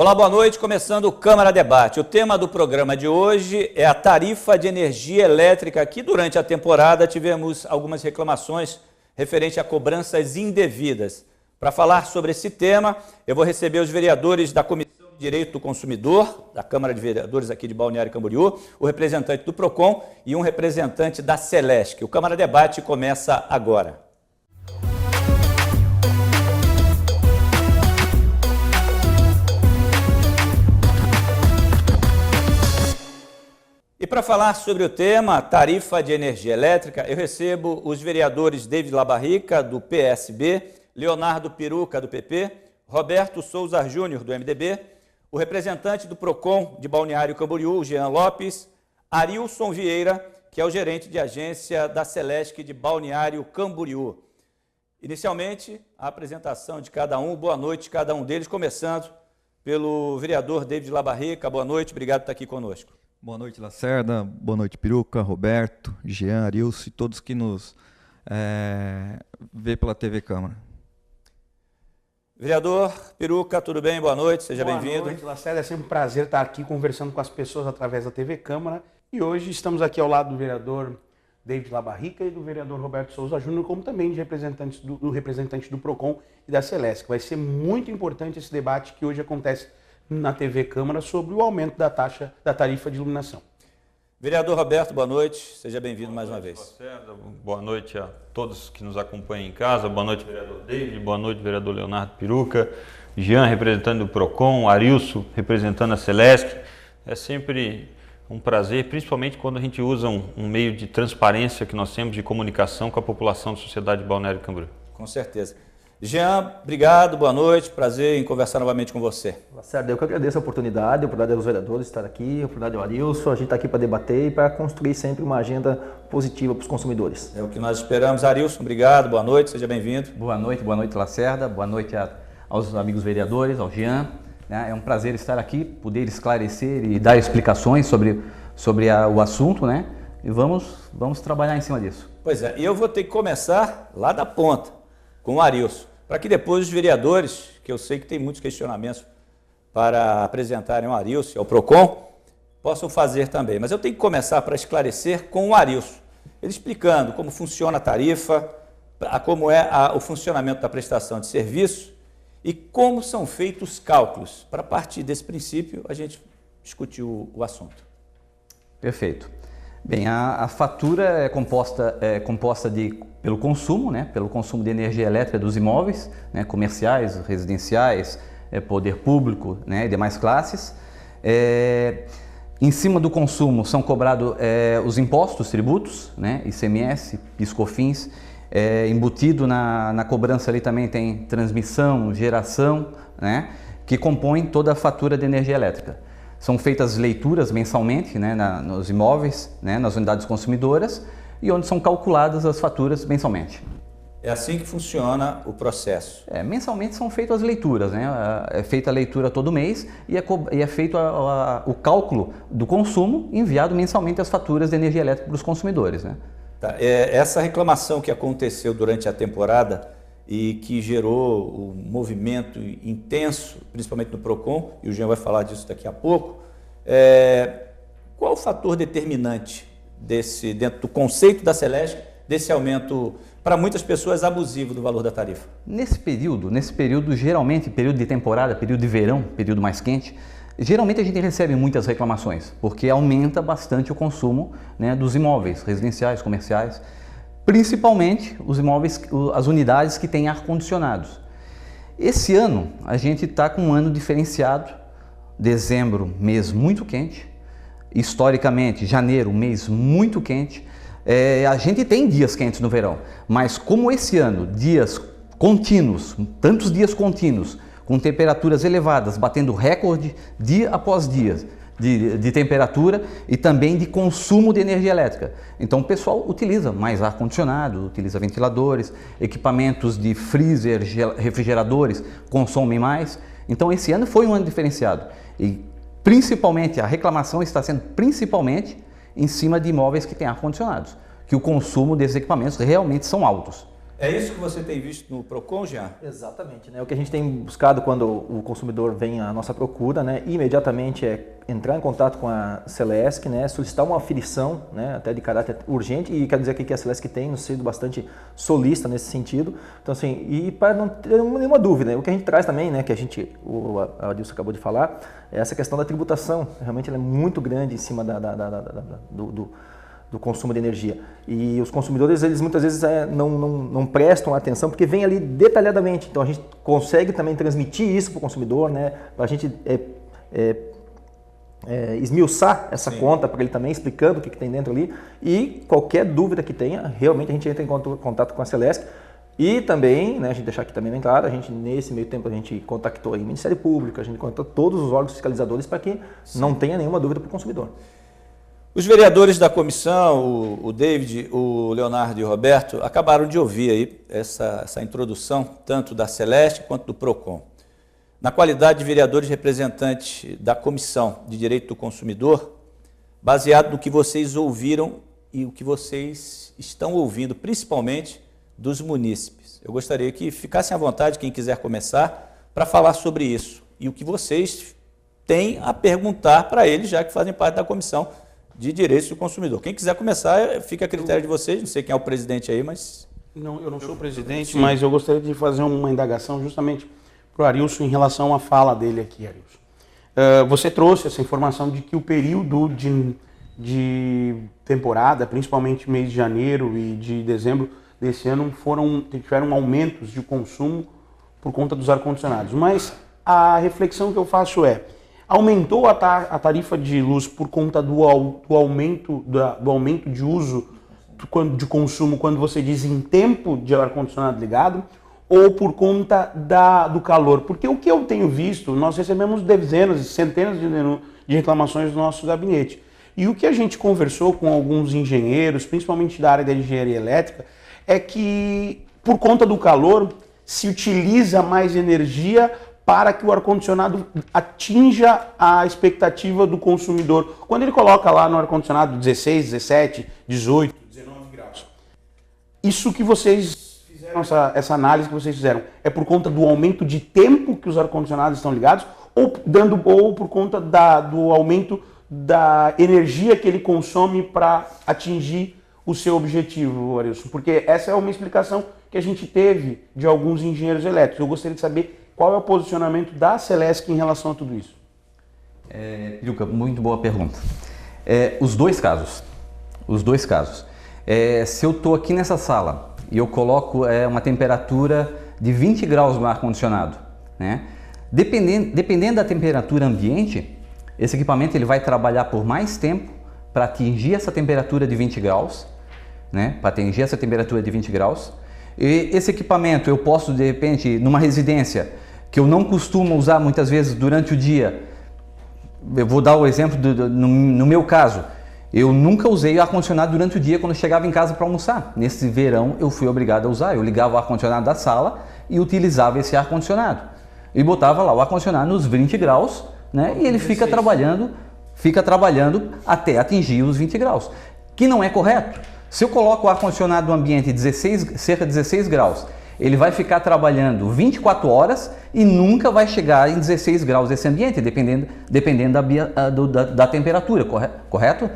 Olá, boa noite. Começando o Câmara Debate. O tema do programa de hoje é a tarifa de energia elétrica, que durante a temporada tivemos algumas reclamações referente a cobranças indevidas. Para falar sobre esse tema, eu vou receber os vereadores da Comissão de Direito do Consumidor, da Câmara de Vereadores aqui de Balneário Camboriú, o representante do PROCON e um representante da Celesc. O Câmara Debate começa agora. E para falar sobre o tema, tarifa de energia elétrica, eu recebo os vereadores David Labarrica, do PSB, Leonardo Piruca, do PP, Roberto Souza Júnior, do MDB, o representante do PROCON de Balneário Camboriú, Jean Lopes, Arilson Vieira, que é o gerente de agência da Celesc de Balneário Camboriú. Inicialmente, a apresentação de cada um, boa noite cada um deles, começando pelo vereador David Labarrica. Boa noite, obrigado por estar aqui conosco. Boa noite, Lacerda. Boa noite, Piruca, Roberto, Jean, Arilson e todos que nos vê pela TV Câmara. Vereador Piruca, tudo bem? Boa noite, seja bem-vindo. Boa noite, Lacerda. É sempre um prazer estar aqui conversando com as pessoas através da TV Câmara. E hoje estamos aqui ao lado do vereador David Labarrica e do vereador Roberto Souza Júnior, como também de representante do PROCON e da Celesc. Vai ser muito importante esse debate que hoje acontece na TV Câmara sobre o aumento da taxa da tarifa de iluminação. Vereador Roberto, boa noite, seja bem-vindo mais uma vez. Lacerda, boa noite a todos que nos acompanham em casa, boa noite, vereador David, boa noite, vereador Leonardo Piruca, Jean, representante do PROCON, Arilson, representando a Celesc. É sempre um prazer, principalmente quando a gente usa um meio de transparência que nós temos de comunicação com a população da sociedade de Balneário Camboriú. Com certeza. Jean, obrigado, boa noite, prazer em conversar novamente com você. Lacerda, eu que agradeço a oportunidade dos vereadores estar aqui, a oportunidade do Arilson, a gente está aqui para debater e para construir sempre uma agenda positiva para os consumidores. É o que nós esperamos. Arilson, obrigado, boa noite, seja bem-vindo. Boa noite, Lacerda, boa noite aos amigos vereadores, ao Jean. É um prazer estar aqui, poder esclarecer e dar explicações sobre o assunto, né? E vamos trabalhar em cima disso. Pois é, e eu vou ter que começar lá da ponta, com o Arilson, para que depois os vereadores, que eu sei que tem muitos questionamentos para apresentarem ao Arilson e ao PROCON, possam fazer também. Mas eu tenho que começar para esclarecer com o Arilson, ele explicando como funciona a tarifa, como é o funcionamento da prestação de serviço e como são feitos os cálculos. Para partir desse princípio, a gente discutir o assunto. Perfeito. Bem, a fatura é composta pelo consumo, né, pelo consumo de energia elétrica dos imóveis, né, comerciais, residenciais, poder público, né, e demais classes. Em cima do consumo são cobrados os impostos, tributos, né, ICMS, PIS/COFINS. Embutido na cobrança ali também tem transmissão, geração, né, que compõem toda a fatura de energia elétrica. São feitas leituras mensalmente, né, nos imóveis, né, nas unidades consumidoras, e onde são calculadas as faturas mensalmente. É assim que funciona o processo? Mensalmente são feitas as leituras, né? É feita a leitura todo mês e é feito o cálculo do consumo, enviado mensalmente as faturas de energia elétrica para os consumidores, né? Tá. Essa reclamação que aconteceu durante a temporada e que gerou um movimento intenso, principalmente no PROCON, e o Jean vai falar disso daqui a pouco, qual o fator determinante dentro do conceito da Celesc, desse aumento, para muitas pessoas, abusivo do valor da tarifa? Nesse período, geralmente, período de temporada, período de verão, período mais quente, geralmente a gente recebe muitas reclamações, porque aumenta bastante o consumo, né, dos imóveis residenciais, comerciais, principalmente os imóveis, as unidades que têm ar-condicionados. Esse ano a gente está com um ano diferenciado, dezembro, mês muito quente, historicamente janeiro, mês muito quente. A gente tem dias quentes no verão, mas como esse ano, dias contínuos, tantos dias contínuos, com temperaturas elevadas, batendo recorde dia após dia de temperatura e também de consumo de energia elétrica. Então o pessoal utiliza mais ar-condicionado, utiliza ventiladores, equipamentos de freezer, refrigeradores consomem mais. Então esse ano foi um ano diferenciado e principalmente a reclamação está sendo principalmente em cima de imóveis que têm ar-condicionados, que o consumo desses equipamentos realmente são altos. É isso que você tem visto no PROCON, Jean? Exatamente, né? O que a gente tem buscado quando o consumidor vem à nossa procura, né, imediatamente é entrar em contato com a Celesc, né, solicitar uma aferição, né, até de caráter urgente, e quero dizer aqui que a Celesc tem nos sido bastante solista nesse sentido. Então, assim, e para não ter nenhuma dúvida, o que a gente traz também, né, que o Adilson acabou de falar, é essa questão da tributação. Realmente ela é muito grande em cima do consumo de energia. E os consumidores, eles muitas vezes não prestam atenção, porque vem ali detalhadamente. Então a gente consegue também transmitir isso para o consumidor, né? Para a gente esmiuçar essa conta para ele também, explicando o que tem dentro ali. E qualquer dúvida que tenha, realmente a gente entra em contato com a Celesc. E também, né, a gente deixar aqui também bem claro, a gente nesse meio tempo a gente contactou aí o Ministério Público, a gente contactou todos os órgãos fiscalizadores para que não tenha nenhuma dúvida para o consumidor. Os vereadores da comissão, o David, o Leonardo e o Roberto, acabaram de ouvir aí essa introdução, tanto da Celesc quanto do PROCON. Na qualidade de vereadores representantes da Comissão de Direito do Consumidor, baseado no que vocês ouviram e o que vocês estão ouvindo, principalmente dos munícipes. Eu gostaria que ficassem à vontade, quem quiser começar, para falar sobre isso e o que vocês têm a perguntar para eles, já que fazem parte da Comissão de Direitos do Consumidor. Quem quiser começar, fica a critério de vocês. Não sei quem é o presidente aí, mas... Não, eu não sou o presidente, mas eu gostaria de fazer uma indagação justamente para o Arilson em relação à fala dele aqui, Arilson. Você trouxe essa informação de que o período de temporada, principalmente mês de janeiro e de dezembro desse ano, tiveram aumentos de consumo por conta dos ar-condicionados. Mas a reflexão que eu faço é: aumentou a tarifa de luz por conta do aumento de uso de consumo quando você diz em tempo de ar-condicionado ligado, ou por conta do calor? Porque o que eu tenho visto, nós recebemos dezenas e centenas de reclamações do nosso gabinete. E o que a gente conversou com alguns engenheiros, principalmente da área da engenharia elétrica, é que por conta do calor se utiliza mais energia para que o ar-condicionado atinja a expectativa do consumidor. Quando ele coloca lá no ar-condicionado 16, 17, 18, 19 graus. Isso que vocês fizeram, essa análise que vocês fizeram, é por conta do aumento de tempo que os ar-condicionados estão ligados ou por conta do aumento da energia que ele consome para atingir o seu objetivo, Arilson? Porque essa é uma explicação que a gente teve de alguns engenheiros elétricos. Eu gostaria de saber qual é o posicionamento da Celesc em relação a tudo isso. Piruca, muito boa pergunta. Os dois casos. Se eu estou aqui nessa sala e eu coloco uma temperatura de 20 graus no ar-condicionado, né? Dependendo da temperatura ambiente, esse equipamento ele vai trabalhar por mais tempo para atingir essa temperatura de 20 graus, né? Para atingir essa temperatura de 20 graus. E esse equipamento eu posso, de repente, numa residência que eu não costumo usar muitas vezes durante o dia. Eu vou dar o exemplo no meu caso. Eu nunca usei ar-condicionado durante o dia quando eu chegava em casa para almoçar. Nesse verão eu fui obrigado a usar. Eu ligava o ar-condicionado da sala e utilizava esse ar-condicionado. E botava lá o ar-condicionado nos 20 graus, né? E ele fica trabalhando até atingir os 20 graus. Que não é correto. Se eu coloco o ar-condicionado no ambiente cerca de 16 graus, ele vai ficar trabalhando 24 horas e nunca vai chegar em 16 graus esse ambiente, dependendo da temperatura, correto?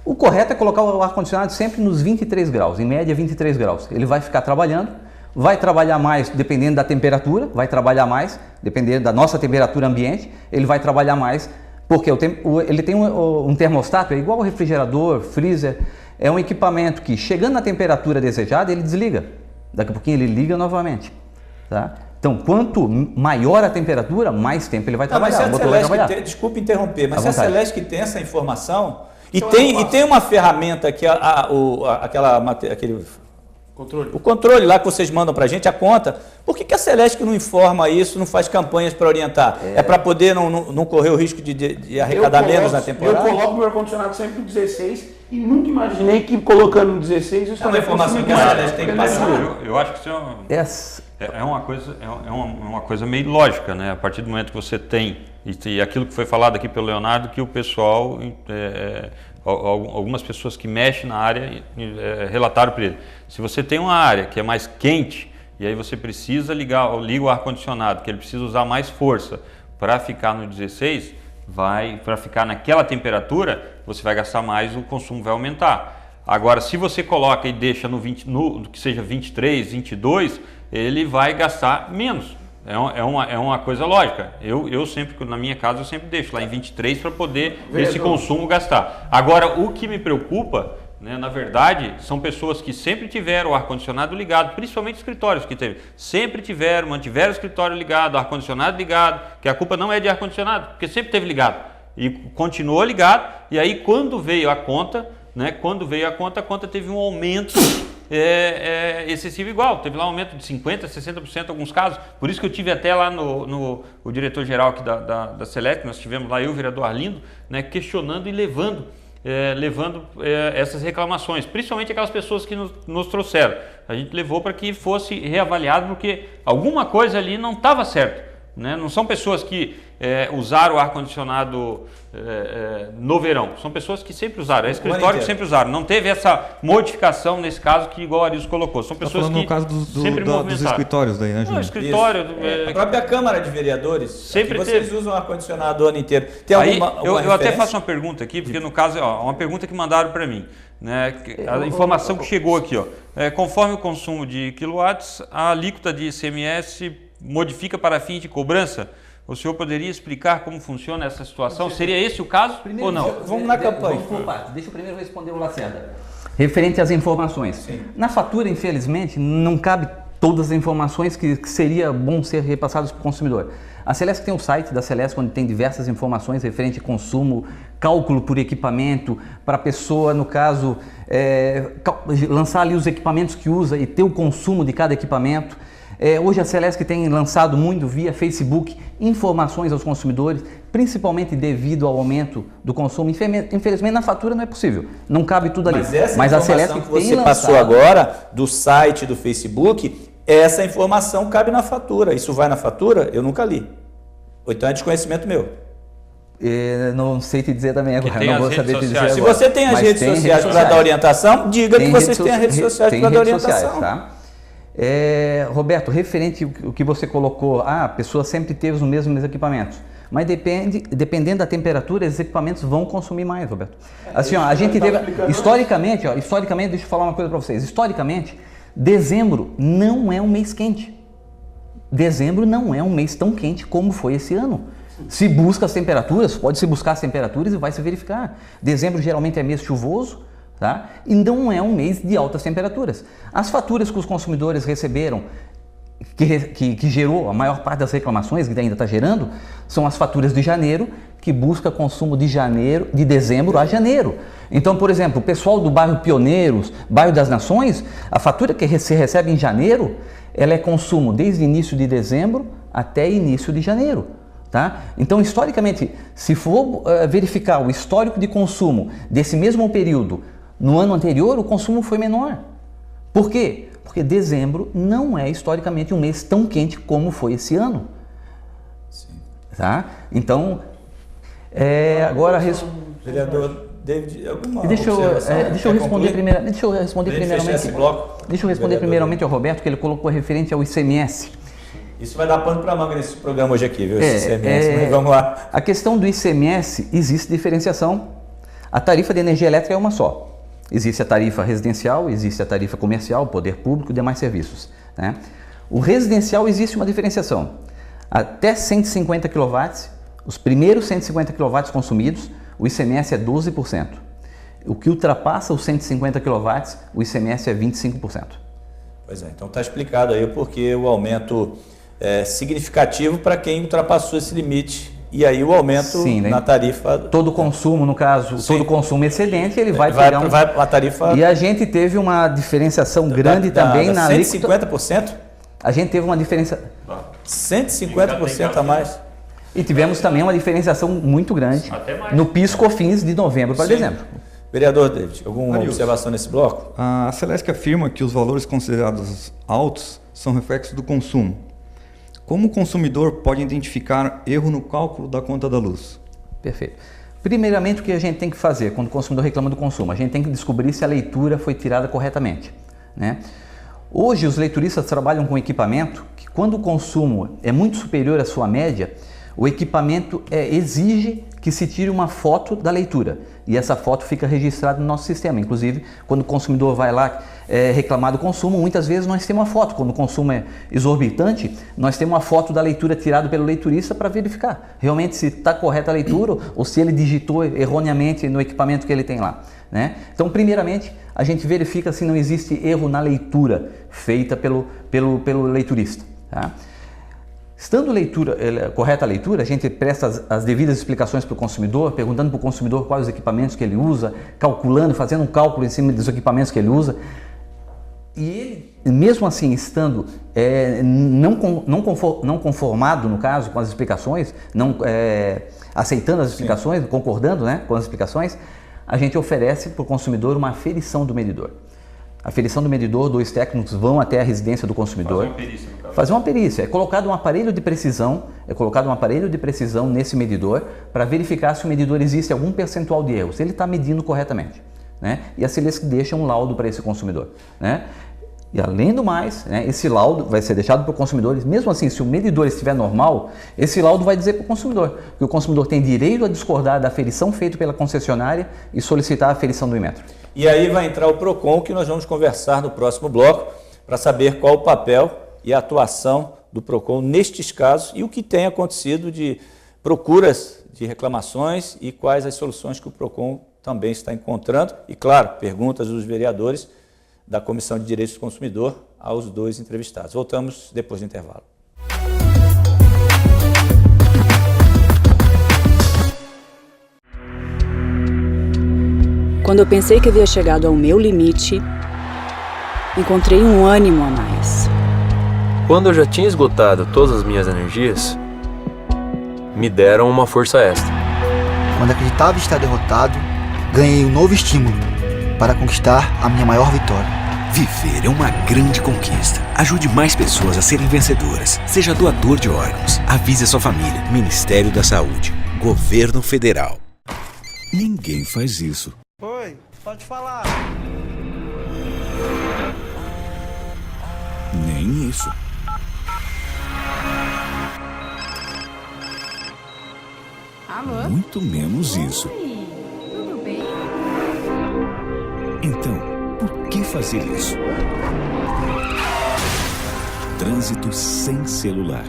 O correto é colocar o ar-condicionado sempre nos 23 graus, em média 23 graus. Ele vai ficar trabalhando, vai trabalhar mais dependendo da temperatura, dependendo da nossa temperatura ambiente, ele vai trabalhar mais, porque ele tem um termostato, é igual ao refrigerador, freezer, é um equipamento que chegando na temperatura desejada, ele desliga. Daqui a pouquinho ele liga novamente, tá? Então, quanto maior a temperatura, mais tempo ele vai trabalhar. Desculpe interromper, mas se a Celesc tem essa informação e tem uma ferramenta que aquele controle. O controle lá que vocês mandam para a gente, a conta, por que a Celesc não informa isso, não faz campanhas para orientar? É para poder não correr o risco de arrecadar menos na temporada? Eu coloco meu ar-condicionado sempre no 16 e nunca imaginei que colocando no 16 isso é informação que a Celesc tem que passar. Eu acho que isso é uma coisa meio lógica, né? A partir do momento que você tem, e aquilo que foi falado aqui pelo Leonardo, que o pessoal algumas pessoas que mexem na área relataram para ele. Se você tem uma área que é mais quente e aí você precisa liga o ar-condicionado, que ele precisa usar mais força para ficar no 16, para ficar naquela temperatura, você vai gastar mais, o consumo vai aumentar. Agora, se você coloca e deixa que seja 23, 22, ele vai gastar menos. É uma coisa lógica. Eu sempre, na minha casa, eu sempre deixo lá em 23 para poder esse consumo gastar. Agora, o que me preocupa, né, na verdade, são pessoas que sempre tiveram o ar-condicionado ligado, principalmente escritórios que teve. Sempre mantiveram o escritório ligado, o ar-condicionado ligado, que a culpa não é de ar-condicionado, porque sempre teve ligado. E continuou ligado, e aí quando veio a conta, né, a conta teve um aumento excessivo igual. Teve lá um aumento de 50%, 60% em alguns casos. Por isso que eu tive até lá o diretor-geral aqui da Select, nós tivemos lá eu, o vereador Arlindo, né, questionando e levando essas reclamações, principalmente aquelas pessoas que nos trouxeram. A gente levou para que fosse reavaliado, porque alguma coisa ali não estava certo, né? Não são pessoas que usaram o ar-condicionado no verão, são pessoas que sempre usaram, é escritório que sempre usaram. Não teve essa modificação nesse caso que igual o Arius colocou. São pessoas que no caso dos escritórios daí, né, Júnior? No escritório, a própria Câmara de Vereadores, sempre vocês usam ar-condicionado o ano inteiro. Tem alguma eu até faço uma pergunta aqui, porque no caso, uma pergunta que mandaram para mim, né, a informação que chegou aqui, conforme o consumo de quilowatts, a alíquota de ICMS modifica para fins de cobrança. O senhor poderia explicar como funciona essa situação? Seria esse o caso ou não? Vamos na campanha. Vamos por parte. Deixa eu primeiro responder o Lacerda. Referente às informações. Sim. Na fatura, infelizmente, não cabe todas as informações que seria bom ser repassadas para o consumidor. A Celesc tem um site da Celesc onde tem diversas informações referente a consumo, cálculo por equipamento, para a pessoa, no caso, lançar ali os equipamentos que usa e ter o consumo de cada equipamento. Hoje a Celesc tem lançado muito via Facebook informações aos consumidores, principalmente devido ao aumento do consumo. Infelizmente na fatura não é possível, não cabe tudo ali. Mas a Celesc que você passou agora do site do Facebook, essa informação cabe na fatura. Isso vai na fatura? Eu nunca li. Ou então é desconhecimento meu. Não sei te dizer também agora, não vou saber te dizer agora. Se você tem as redes sociais para dar orientação, diga que vocês têm as redes sociais para dar orientação. Tá? Roberto, referente ao que você colocou, a pessoa sempre teve os mesmos equipamentos, mas dependendo da temperatura, esses equipamentos vão consumir mais, Roberto. Assim, a gente teve, historicamente, deixa eu falar uma coisa para vocês, historicamente, dezembro não é um mês quente. Dezembro não é um mês tão quente como foi esse ano. Se busca as temperaturas, pode-se buscar as temperaturas e vai se verificar. Dezembro geralmente é mês chuvoso, tá? E não é um mês de altas temperaturas. As faturas que os consumidores receberam, que gerou a maior parte das reclamações, que ainda está gerando, são as faturas de janeiro, que busca consumo de dezembro a janeiro. Então, por exemplo, o pessoal do bairro Pioneiros, bairro das Nações, a fatura que se recebe em janeiro, ela é consumo desde início de dezembro até início de janeiro. Tá? Então, historicamente, se for verificar o histórico de consumo desse mesmo período, no ano anterior, o consumo foi menor. Por quê? Porque dezembro não é historicamente um mês tão quente como foi esse ano. Sim. Tá? Então, agora... Vereador David, alguma deixa eu responder primeiramente ao Roberto, que ele colocou referente ao ICMS. Isso vai dar pano para manga nesse programa hoje aqui, viu? Esse ICMS, mas vamos lá. A questão do ICMS, existe diferenciação. A tarifa de energia elétrica é uma só. Existe a tarifa residencial, existe a tarifa comercial, poder público e demais serviços. Né? O residencial existe uma diferenciação. Até 150 kW, os primeiros 150 kW consumidos, o ICMS é 12%. O que ultrapassa os 150 kW, o ICMS é 25%. Pois é, então está explicado aí o porquê o aumento é significativo para quem ultrapassou esse limite. E aí o aumento na tarifa... Todo consumo, no caso, todo consumo excedente, ele vai pegar a tarifa... E a gente teve uma diferenciação grande também na... 150%? A gente teve uma diferença... 150% a mais. E tivemos também uma diferenciação muito grande no PIS/COFINS de novembro para dezembro. Vereador David, alguma observação nesse bloco? A Celesc afirma que os valores considerados altos são reflexo do consumo. Como o consumidor pode identificar erro no cálculo da conta da luz? Perfeito. Primeiramente, o que a gente tem que fazer quando o consumidor reclama do consumo? A gente tem que descobrir se a leitura foi tirada corretamente, né? Hoje, os leituristas trabalham com equipamento que, quando o consumo é muito superior à sua média, o equipamento exige que se tire uma foto da leitura e essa foto fica registrada no nosso sistema. Inclusive, quando o consumidor vai lá reclamar do consumo, muitas vezes nós temos uma foto. Quando o consumo é exorbitante, nós temos uma foto da leitura tirada pelo leiturista para verificar realmente se está correta a leitura ou se ele digitou erroneamente no equipamento que ele tem lá, né? Então, primeiramente, a gente verifica se não existe erro na leitura feita pelo leiturista, tá? Estando correta a leitura, a gente presta as devidas explicações para o consumidor, perguntando para o consumidor quais os equipamentos que ele usa, calculando, fazendo um cálculo em cima dos equipamentos que ele usa. E ele, mesmo assim, estando não conformado, no caso, com as explicações, aceitando as explicações, concordando, né, com as explicações, a gente oferece para o consumidor uma aferição do medidor. A aferição do medidor, 2 técnicos vão até a residência do consumidor. Fazer uma perícia. É colocado um aparelho de precisão, nesse medidor para verificar se o medidor existe algum percentual de erro, se ele está medindo corretamente, né? E a Celesc deixa um laudo para esse consumidor, né? E além do mais, né, esse laudo vai ser deixado para o consumidor, mesmo assim, se o medidor estiver normal, esse laudo vai dizer para o consumidor que o consumidor tem direito a discordar da aferição feita pela concessionária e solicitar a aferição do Inmetro. E aí vai entrar o PROCON, que nós vamos conversar no próximo bloco, para saber qual o papel e a atuação do PROCON nestes casos e o que tem acontecido de procuras de reclamações e quais as soluções que o PROCON também está encontrando. E, claro, perguntas dos vereadores da Comissão de Direitos do Consumidor aos 2 entrevistados. Voltamos depois do intervalo. Quando eu pensei que havia chegado ao meu limite, encontrei um ânimo a mais. Quando eu já tinha esgotado todas as minhas energias, me deram uma força extra. Quando acreditava estar derrotado, ganhei um novo estímulo para conquistar a minha maior vitória. Viver é uma grande conquista. Ajude mais pessoas a serem vencedoras. Seja doador de órgãos. Avise a sua família. Ministério da Saúde. Governo Federal. Ninguém faz isso. Oi, pode falar. Nem isso. Alô? Muito menos isso. Oi, tudo bem? Então, por que fazer isso? Trânsito sem celular.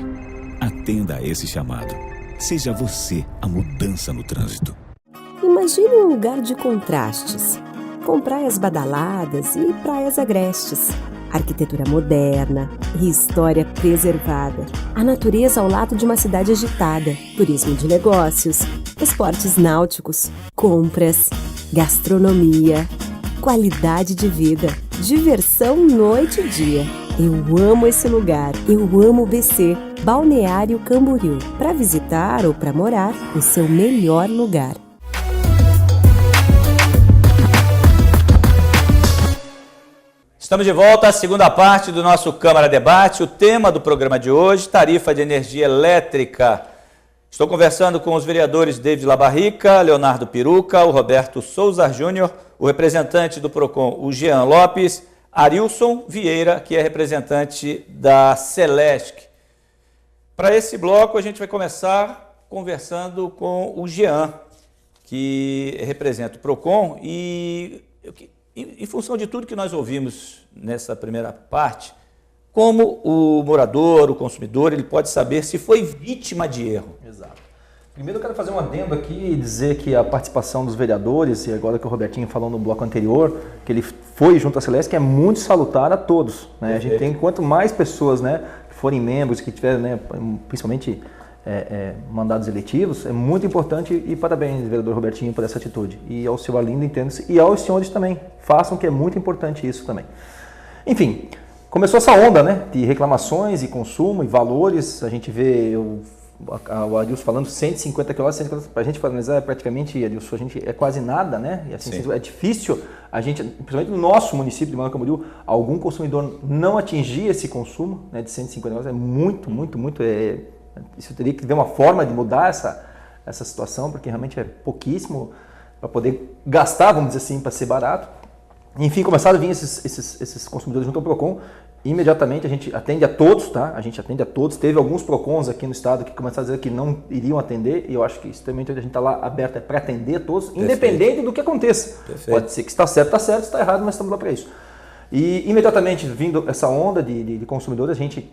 Atenda a esse chamado. Seja você a mudança no trânsito. Imagine um lugar de contrastes, com praias badaladas e praias agrestes. Arquitetura moderna e história preservada. A natureza ao lado de uma cidade agitada. Turismo de negócios, esportes náuticos, compras, gastronomia, qualidade de vida, diversão noite e dia. Eu amo esse lugar. Eu amo o BC, Balneário Camboriú. Para visitar ou para morar, o seu melhor lugar. Estamos de volta à segunda parte do nosso Câmara Debate. O tema do programa de hoje, tarifa de energia elétrica. Estou conversando com os vereadores David Labarrica, Leonardo Piruca, o Roberto Souza Júnior, o representante do PROCON, o Jean Lopes, Arilson Vieira, que é representante da Celesc. Para esse bloco, a gente vai começar conversando com o Jean, que representa o PROCON e em função de tudo que nós ouvimos nessa primeira parte, como o morador, o consumidor, ele pode saber se foi vítima de erro? Exato. Primeiro eu quero fazer um adendo aqui e dizer que a participação dos vereadores, e agora que o Robertinho falou no bloco anterior, que ele foi junto à Celesc, é muito salutar a todos, né? A gente tem, quanto mais pessoas, né, que forem membros, que tiverem, né, principalmente mandados eletivos, é muito importante e parabéns, vereador Robertinho, por essa atitude. E ao seu Arlindo, entenda-se, e aos senhores também, façam, que é muito importante isso também. Enfim, começou essa onda, né, de reclamações e consumo e valores. A gente vê o Adilson falando 150 kW, para a gente analisar praticamente, Adilson, a gente é quase nada, né? E assim, é difícil a gente, principalmente no nosso município de Balneário Camboriú, algum consumidor não atingir esse consumo, né, de 150 kW. É muito. Isso teria que ver uma forma de mudar essa situação, porque realmente é pouquíssimo para poder gastar, vamos dizer assim, para ser barato. Enfim, começaram a vir esses consumidores junto ao PROCON. Imediatamente a gente atende a todos, tá? A gente atende a todos. Teve alguns PROCONs aqui no estado que começaram a dizer que não iriam atender, e eu acho que isso também a gente está lá aberto para atender a todos, independente do que aconteça. Pode ser que está certo, se está errado, mas estamos lá para isso. E imediatamente, vindo essa onda de consumidores, a gente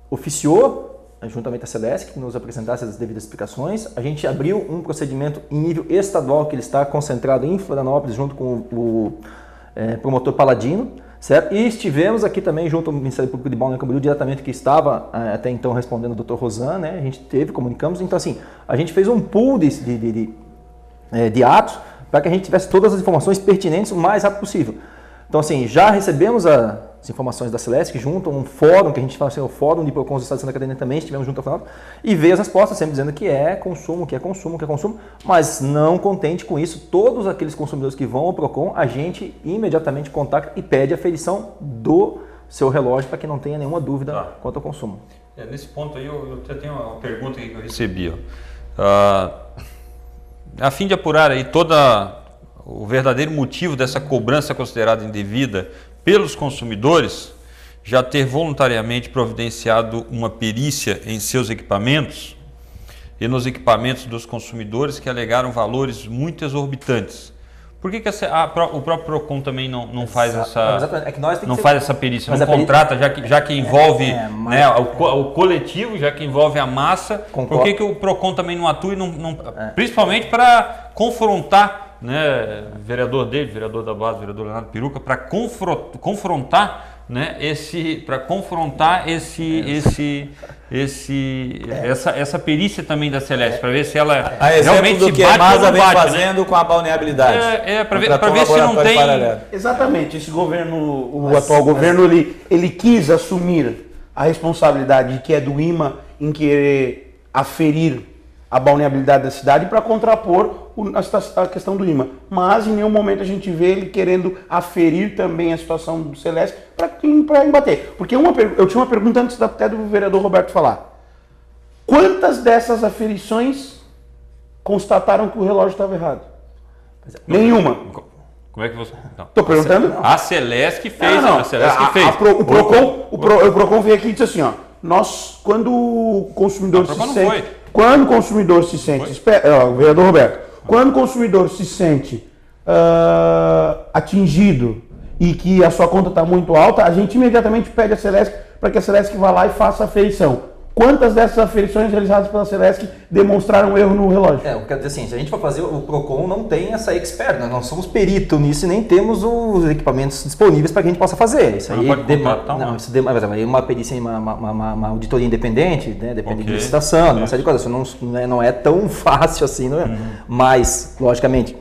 oficiou, juntamente à Celesc, que nos apresentasse as devidas explicações. A gente abriu um procedimento em nível estadual, que ele está concentrado em Florianópolis, junto com o promotor Paladino, certo? E estivemos aqui também junto ao Ministério Público de Balneário Camboriú, diretamente, que estava até então respondendo o Dr. Rosan, né? A gente comunicamos. Então, assim, a gente fez um pool de atos para que a gente tivesse todas as informações pertinentes o mais rápido possível. Então, assim, já recebemos as informações da Celesc junto a um fórum, que a gente fala assim, o Fórum de PROCONs do Estado de Santa Catarina também, estivemos junto ao final, e veio as respostas sempre dizendo que é consumo, mas não contente com isso, todos aqueles consumidores que vão ao PROCON, a gente imediatamente contacta e pede a aferição do seu relógio para que não tenha nenhuma dúvida quanto ao consumo. Nesse ponto aí, eu até tenho uma pergunta que eu recebi. A fim de apurar aí o verdadeiro motivo dessa cobrança considerada indevida pelos consumidores, já ter voluntariamente providenciado uma perícia em seus equipamentos e nos equipamentos dos consumidores que alegaram valores muito exorbitantes. Por que o próprio PROCON também não faz essa perícia, não contrata, já que envolve o coletivo, já que envolve a massa? Concordo. Por que o PROCON também não atua, principalmente para confrontar, né, vereador David, vereador da base, vereador Leonardo Piruca, para confrontar, né, essa perícia também da Celeste, para ver se ela realmente do que a EMASA vem fazendo, com a balneabilidade. Para ver se não tem... Exatamente, esse governo, o atual governo, ele quis assumir a responsabilidade que é do IMA em querer aferir a balneabilidade da cidade para contrapor a questão do IMA. Mas em nenhum momento a gente vê ele querendo aferir também a situação do Celeste para embater. Porque eu tinha uma pergunta antes até do vereador Roberto falar. Quantas dessas aferições constataram que o relógio estava errado? Nenhuma. Como é que você... Estou perguntando? A Celeste fez. O PROCON veio aqui e disse assim, ó, quando o consumidor se sente, o vereador Roberto, quando o consumidor se sente atingido e que a sua conta está muito alta, a gente imediatamente pede a Celesc para que a Celesc vá lá e faça a aferição. Quantas dessas aferições realizadas pela Celesc demonstraram erro no relógio? Eu quero dizer assim, se a gente for fazer, o PROCON não tem essa expert, nós não somos perito nisso e nem temos os equipamentos disponíveis para que a gente possa fazer. Isso aí uma perícia, uma auditoria independente, né, depende de licitação, uma série de coisas, isso não é tão fácil assim, não é? Mas, logicamente,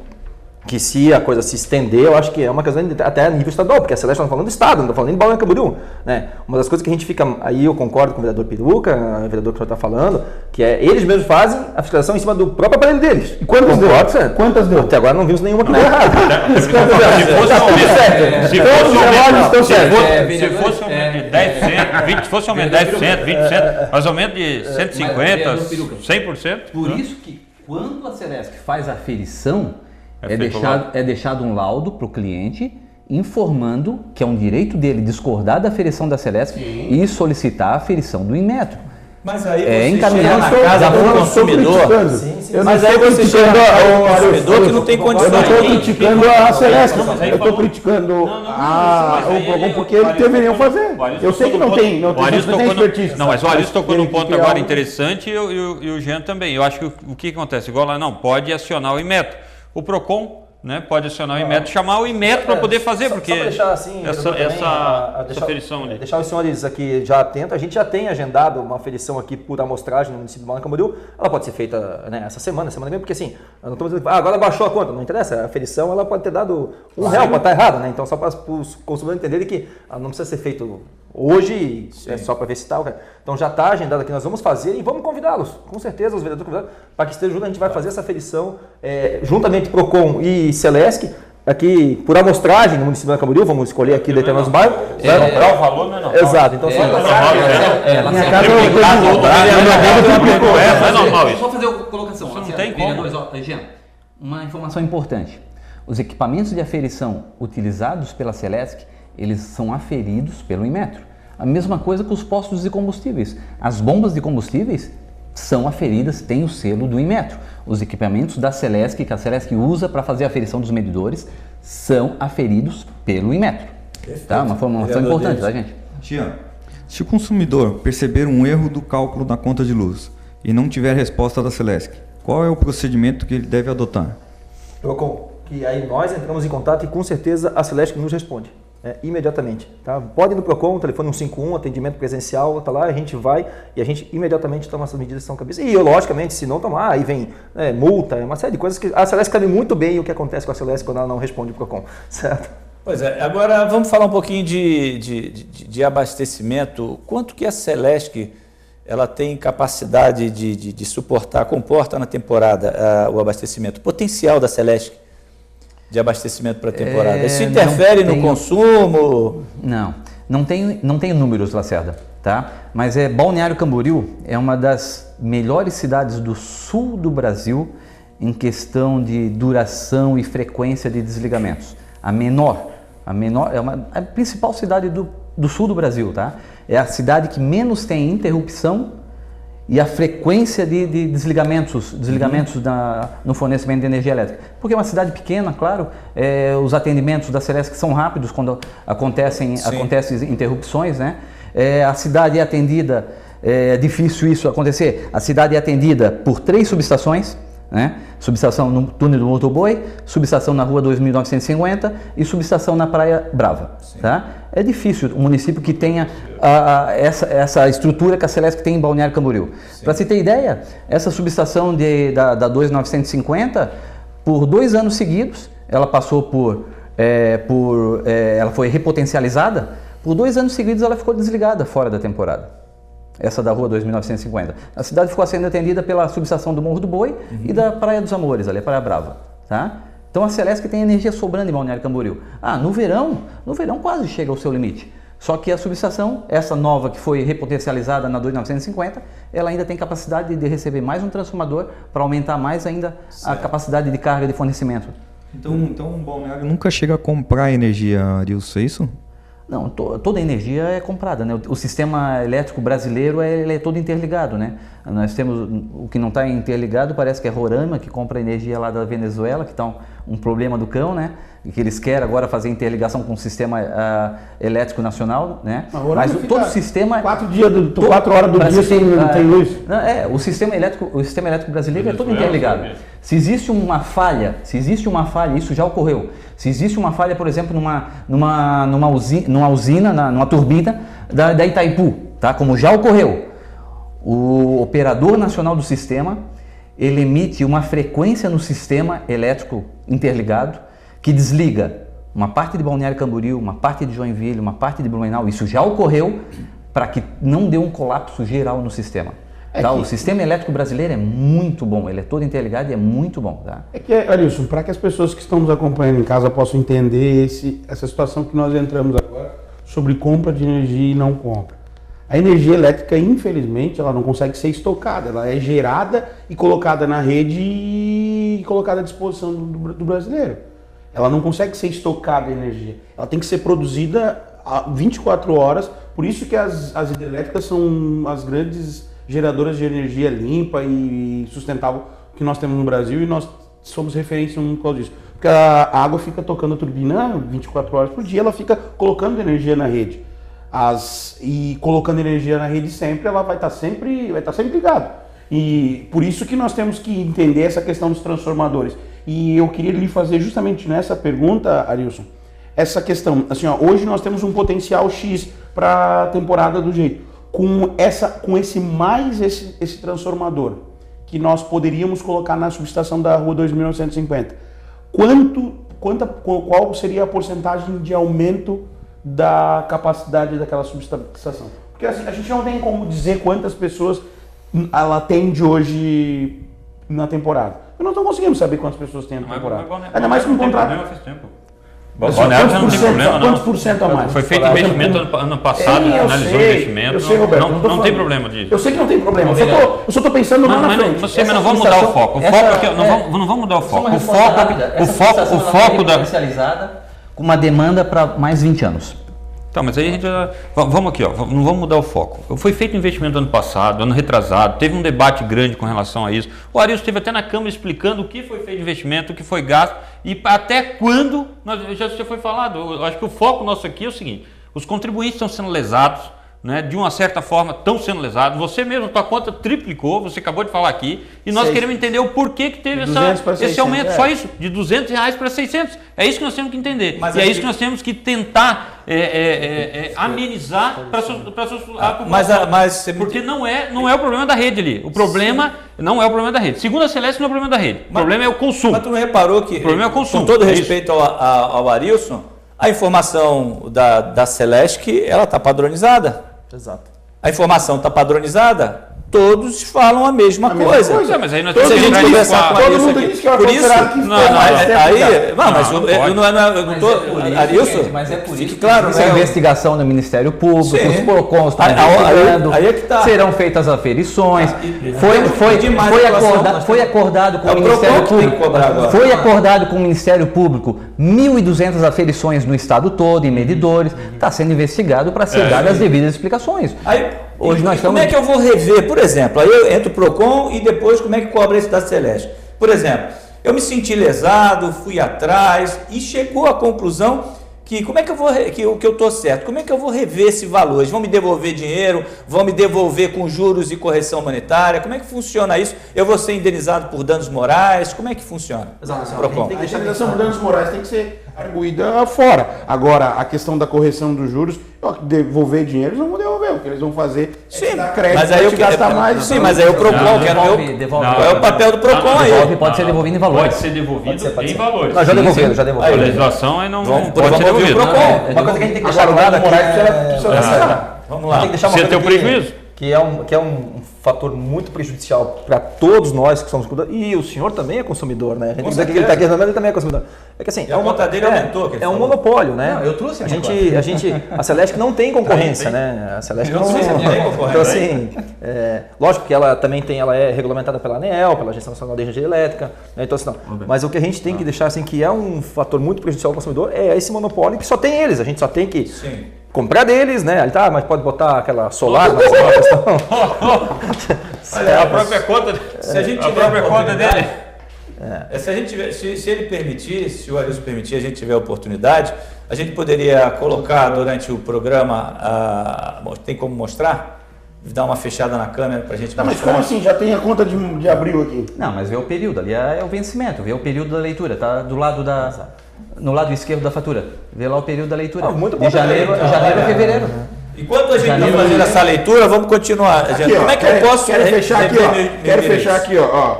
que se a coisa se estender, eu acho que é uma questão até a nível estadual, porque a Celeste está falando do Estado, não está falando nem de Balneário Camboriú, né? Uma das coisas que a gente fica, aí eu concordo com o vereador Piruca, o vereador que o senhor está falando, que é eles mesmos fazem a fiscalização em cima do próprio aparelho deles. E quantas deu? Quantas deu? Até agora não vimos nenhuma que deu errado. Se fosse aumentar de 10%, 20%, mas aumento de 150%, 100%. Por isso que quando a Celesc faz a aferição, é deixado um laudo para o cliente informando que é um direito dele discordar da aferição da Celesc e solicitar a aferição do Inmetro. Mas aí você chega na casa do consumidor, mas aí você chega ao consumidor que não tem condições. Eu não estou criticando a Celesc, eu estou criticando o PROCON porque eles deveriam fazer. Eu sei que não tem expertise. Não, mas o Arilson tocou num ponto agora interessante e o Jean também. Eu acho que o que acontece? Igual lá, não, pode acionar o Inmetro. O PROCON, né, pode acionar o Inmetro, chamar o Inmetro para poder fazer, porque deixar assim, essa aferição ali. Deixar os senhores aqui já atentos, a gente já tem agendado uma aferição aqui por amostragem no município de Balneário Camboriú, ela pode ser feita, né, essa semana mesmo, porque assim, não estamos dizendo, agora baixou a conta, não interessa, a aferição ela pode ter dado R$1, pode estar errada, né, então só para os consumidores entenderem que ela não precisa ser feito hoje, é só para ver se está. Então já está agendado aqui, nós vamos fazer e vamos convidá-los, com certeza, os vereadores convidados, para que estejam juntos, a gente vai fazer essa aferição, juntamente PROCON e Celesc, aqui, por amostragem, no município de Camboriú, vamos escolher aqui determinados bairros. Comprar o valor não é normal. Exato, então minha casa é normal isso. Só fazer a colocação. Você não tem como. Jean, uma informação importante. Os equipamentos de aferição utilizados pela Celesc, eles são aferidos pelo Inmetro. A mesma coisa com os postos de combustíveis. As bombas de combustíveis são aferidas, tem o selo do Inmetro. Os equipamentos da Celesc, que a Celesc usa para fazer a aferição dos medidores, são aferidos pelo Inmetro. Tá? Uma informação importante, tá, gente? Jean, se o consumidor perceber um erro do cálculo da conta de luz e não tiver resposta da Celesc, qual é o procedimento que ele deve adotar? Procon, que aí nós entramos em contato e com certeza a Celesc nos responde. Imediatamente, tá? Pode ir no Procon, telefone 151, atendimento presencial, tá lá, a gente vai e a gente imediatamente toma essas medidas que são cabeças. E logicamente, se não tomar, aí vem multa, uma série de coisas que a Celesc sabe muito bem o que acontece com a Celesc quando ela não responde o Procon, certo? Pois é, agora vamos falar um pouquinho de abastecimento. Quanto que a Celesc ela tem capacidade de suportar, comporta na temporada o abastecimento, o potencial da Celesc de abastecimento para a temporada? Isso interfere no consumo? Não tenho números, Lacerda, tá? Mas Balneário Camboriú é uma das melhores cidades do sul do Brasil em questão de duração e frequência de desligamentos. A menor é a principal cidade do sul do Brasil, tá? É a cidade que menos tem interrupção e a frequência de desligamentos no fornecimento de energia elétrica. Porque é uma cidade pequena, claro, os atendimentos da Celesc são rápidos quando acontecem interrupções, né? A cidade é atendida, é difícil isso acontecer, a cidade é atendida por 3 subestações, né? Subestação no túnel do Motoboy, subestação na rua 2950 e subestação na Praia Brava. Tá? É difícil um município que tenha essa estrutura que a Celesc tem em Balneário Camboriú. Para se ter ideia, essa subestação da 2950, por 2 anos seguidos, ela passou ela foi repotencializada, por 2 anos seguidos ela ficou desligada fora da temporada. Essa da rua 2950. A cidade ficou sendo atendida pela subestação do Morro do Boi e da Praia dos Amores, ali a Praia Brava. Tá? Então a Celesc tem energia sobrando em Balneário Camboriú. No verão quase chega ao seu limite. Só que a subestação, essa nova que foi repotencializada na 2950, ela ainda tem capacidade de receber mais um transformador para aumentar mais ainda a capacidade de carga de fornecimento. Então o Balneário nunca chega a comprar energia, Arilson, é isso? Não, toda a energia é comprada, né? O sistema elétrico brasileiro ele é todo interligado, né? Nós temos o que não está interligado, parece que é Roraima, que compra energia lá da Venezuela, que está um problema do cão, né? E que eles querem agora fazer interligação com o sistema elétrico nacional, né? Mas todo o sistema... 4 horas do dia sem luz. O sistema elétrico brasileiro é todo interligado. Se existe uma falha, isso já ocorreu. Se existe uma falha, por exemplo, numa usina, numa turbina da Itaipu, tá? Como já ocorreu, o operador nacional do sistema, ele emite uma frequência no sistema elétrico interligado que desliga uma parte de Balneário Camboriú, uma parte de Joinville, uma parte de Blumenau. Isso já ocorreu para que não dê um colapso geral no sistema. O sistema elétrico brasileiro é muito bom, ele é todo interligado e é muito bom. Tá? Arilson, para que as pessoas que estão nos acompanhando em casa possam entender essa situação que nós entramos agora sobre compra de energia e não compra. A energia elétrica, infelizmente, ela não consegue ser estocada, ela é gerada e colocada na rede e colocada à disposição do brasileiro. Ela não consegue ser estocada a energia, ela tem que ser produzida 24 horas, por isso que as hidrelétricas são as grandes geradoras de energia limpa e sustentável que nós temos no Brasil e nós somos referência no mundo por causa disso. Porque a água fica tocando a turbina 24 horas por dia, ela fica colocando energia na rede. E colocando energia na rede sempre, ela vai estar sempre ligada. E por isso que nós temos que entender essa questão dos transformadores. E eu queria lhe fazer justamente nessa pergunta, Arilson, essa questão, assim, hoje nós temos um potencial X para a temporada do jeito. Com esse transformador que nós poderíamos colocar na subestação da rua 2950, qual seria a porcentagem de aumento da capacidade daquela subestação? Porque assim, a gente não tem como dizer quantas pessoas ela atende hoje na temporada. Eu não estou conseguindo saber quantas pessoas tem na temporada. Mas Ainda mais com um contrato. Faz tempo. Balneário já não tem problema, não. Quantos por cento a mais? Foi feito investimento ano passado, analisou o investimento. Eu sei, Roberto, não tem problema disso. Eu sei que não tem problema, eu só estou pensando lá na frente. Mas não vamos mudar o foco. O foco aqui, não vamos mudar o foco. O foco da comercializada com uma demanda para mais 20 anos. Tá, mas aí a gente vamos aqui, ó, não vamos mudar o foco. Foi feito investimento ano passado, ano retrasado, teve um debate grande com relação a isso. O Arius esteve até na Câmara explicando o que foi feito de investimento, o que foi gasto e até quando, já foi falado. Eu acho que o foco nosso aqui é o seguinte: os contribuintes estão sendo lesados, né, de uma certa forma estão sendo lesados. Você mesmo, tua conta triplicou, você acabou de falar aqui, e nós queremos entender o porquê que teve esse aumento, só isso, de R$200 para 600. É isso que nós temos que entender. Mas é isso que nós temos que tentar amenizar para a população. Porque não é o problema da rede ali. O problema não é o problema da rede. Segundo a Celesc, não é o problema da rede. O problema é o consumo. Mas tu não reparou que, o problema é o consumo. Com todo respeito ao Arilson, a informação da Celesc, ela está padronizada. Exato. A informação está padronizada, todos falam a mesma coisa. Mas aí nós se a gente conversar com todo mundo diz que é por isso. Arilson, mas é por isso. Claro, isso é investigação do Ministério Público, os PROCONs estão investigando, serão feitas aferições. Foi acordado com o Ministério Público. Foi acordado com o Ministério Público 1.200 aferições no estado todo, em medidores. Está sendo investigado para ser dadas as devidas explicações. Hoje nós como é que eu vou rever, por exemplo, aí eu entro pro PROCON e depois como é que cobra esse da Celesc? Por exemplo, eu me senti lesado, fui atrás e chegou à conclusão que como é que eu vou que eu estou certo? Como é que eu vou rever esse valor? Eles vão me devolver dinheiro, vão me devolver com juros e correção monetária? Como é que funciona isso? Eu vou ser indenizado por danos morais? Como é que funciona? PROCON. A indenização por danos morais tem que ser arguída fora. Agora, a questão da correção dos juros, devolver dinheiro, eles não vão devolver, o que eles vão fazer é dar crédito, mas aí eu gastar mais. Sim, mas aí o PROCON, qual é o papel do PROCON aí? Pode ser devolvido em valores. Pode ser devolvido em valores. Já devolveram. A legislação aí não pode ser devolvido. Uma coisa que a gente tem que deixar claro aqui vamos lá. Você tem o prejuízo. Que é um fator muito prejudicial para todos nós que somos consumidores, e o senhor também é consumidor, né? A gente diz que ele está aqui, mas ele também é consumidor. É que assim, a conta dele aumentou. É um monopólio, né? Não, eu trouxe a Celesc não tem concorrência, né? A Celesc não tem concorrência. Então assim, lógico que ela também ela é regulamentada pela ANEEL, pela Agência Nacional de Energia Elétrica, né? Então assim, não. Mas o que a gente tem que deixar assim que é um fator muito prejudicial ao consumidor é esse monopólio que só tem eles. A gente só tem que comprar deles, né? Mas pode botar aquela solar, mas é uma questão. A própria conta, se a gente tiver a própria conta dele. Se a gente tiver, se ele permitir, se o Arilson permitir, a gente tiver a oportunidade, a gente poderia colocar durante o programa, tem como mostrar? Dar uma fechada na câmera para a gente mostrar. Mas como assim? Já tem a conta de abril aqui? Não, mas vê o período, ali é o vencimento, vê o período da leitura, tá do lado no lado esquerdo da fatura. Vê lá o período da leitura. Muito bom. De janeiro a fevereiro. Enquanto a gente está fazendo essa leitura, vamos continuar. Aqui, como é que eu posso... Quero fechar aqui, ó. Quero fechar aqui, ó.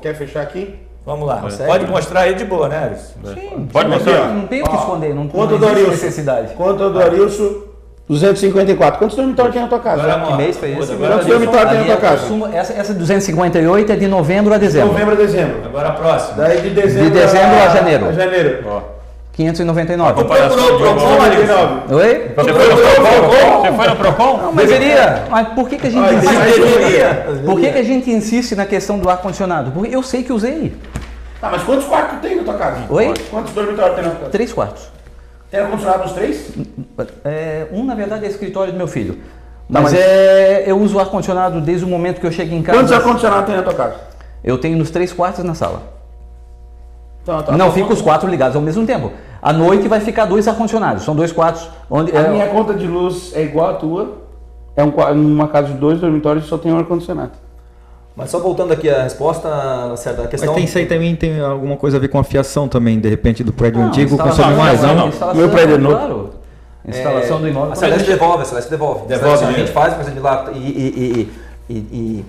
Quer fechar aqui? Vamos lá. Pode mostrar aí de boa, né, Arilson? Sim, pode mostrar. Não tem o que esconder, não tem necessidade. Conta do Arilson, 254. Quantos dormitórios tem na tua casa? Que mês foi esse? Quantos dormitórios tem na tua casa? Essa 258 é de novembro a dezembro. Novembro a dezembro. Agora a próxima. Daí de dezembro, a janeiro. A janeiro. Ó. 599. Procurou o PROCON, Arilson? Oi? Você foi no PROCON? Não, mas deveria. Mas por que a gente insiste? Por que a gente insiste na questão do ar-condicionado? Porque eu sei que usei. Tá, mas quantos quartos tem na tua casa? Oi? Quantos dormitórios tem na tua casa? 3 quartos. Tem ar-condicionado nos 3? Na verdade, é escritório do meu filho. Mas eu uso o ar-condicionado desde o momento que eu chego em casa. Quantos ar-condicionados tem na tua casa? Eu tenho nos 3 quartos na sala. Não fica os 4 ligados ao mesmo tempo. À noite vai ficar 2 ar-condicionados. São 2 quartos. A minha conta de luz é igual à tua. É uma casa de 2 dormitórios e só tem um ar-condicionado. Mas só voltando aqui à resposta, certa questão... Mas isso aí também tem alguma coisa a ver com a fiação também, de repente, do prédio antigo consome mais, não? Meu prédio é novo. Claro. Instalação do imóvel. A Celesc devolve. A gente faz, por exemplo, lá e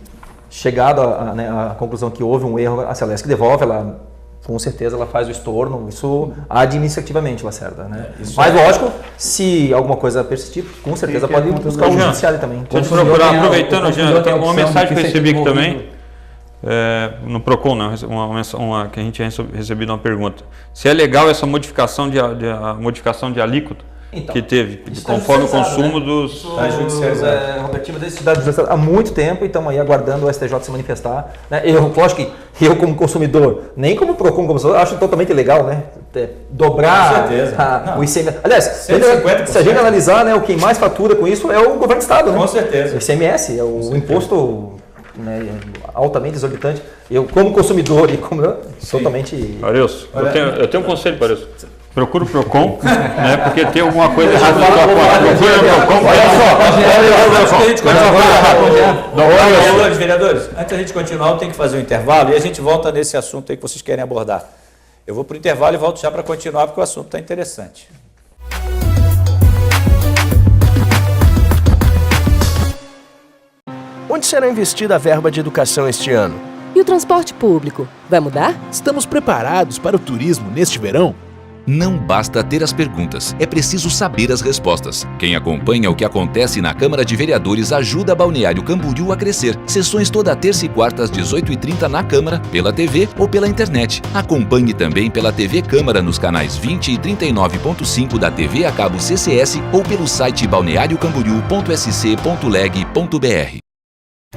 chegado à conclusão que houve um erro, a Celesc devolve, ela... Com certeza ela faz o estorno, isso administrativamente, Lacerda, né? Mas lógico, se alguma coisa persistir, com certeza pode buscar o judiciário também. Deixa eu procurar, aproveitando, Jean, tem uma mensagem que eu recebi aqui também. no PROCON, né, que a gente tinha recebido uma pergunta. Se é legal essa modificação de alíquota que teve, conforme o consumo dos... Robertinho, mas isso está há muito tempo e estamos aí aguardando o STJ se manifestar. Né? Lógico que eu, como consumidor, nem como PROCON, como consumidor, acho totalmente legal, né? Dobrar o ICMS. Aliás, se a gente analisar, né, o quem mais fatura com isso é o governo do Estado. Né? Com certeza. O ICMS, é o imposto, né, altamente exorbitante. Eu, como consumidor e como totalmente... Arilson, eu tenho um conselho para Arilson. Procura o PROCON, né, porque tem alguma coisa errada na tua conta. Procura o PROCON. Vereadores, antes da gente continuar, eu tenho que fazer um intervalo e a gente volta nesse assunto aí que vocês querem abordar. Eu vou para o intervalo e volto já para continuar, porque o assunto está interessante. Onde será investida a verba de educação este ano? E o transporte público? Vai mudar? Estamos preparados para o turismo neste verão? Não basta ter as perguntas, é preciso saber as respostas. Quem acompanha o que acontece na Câmara de Vereadores ajuda Balneário Camboriú a crescer. Sessões toda terça e quarta às 18h30 na Câmara, pela TV ou pela internet. Acompanhe também pela TV Câmara nos canais 20 e 39.5 da TV a cabo CCS ou pelo site balneariocamboriú.sc.leg.br.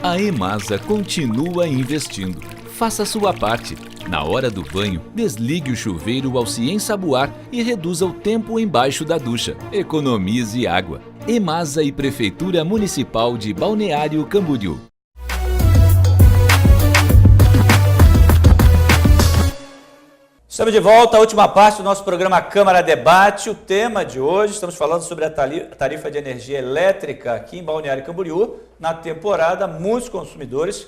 A EMASA continua investindo. Faça a sua parte. Na hora do banho, desligue o chuveiro ao se ensaboar e reduza o tempo embaixo da ducha. Economize água. EMASA e Prefeitura Municipal de Balneário Camboriú. Estamos de volta à última parte do nosso programa Câmara Debate. O tema de hoje, estamos falando sobre a tarifa de energia elétrica aqui em Balneário Camboriú. Na temporada, muitos consumidores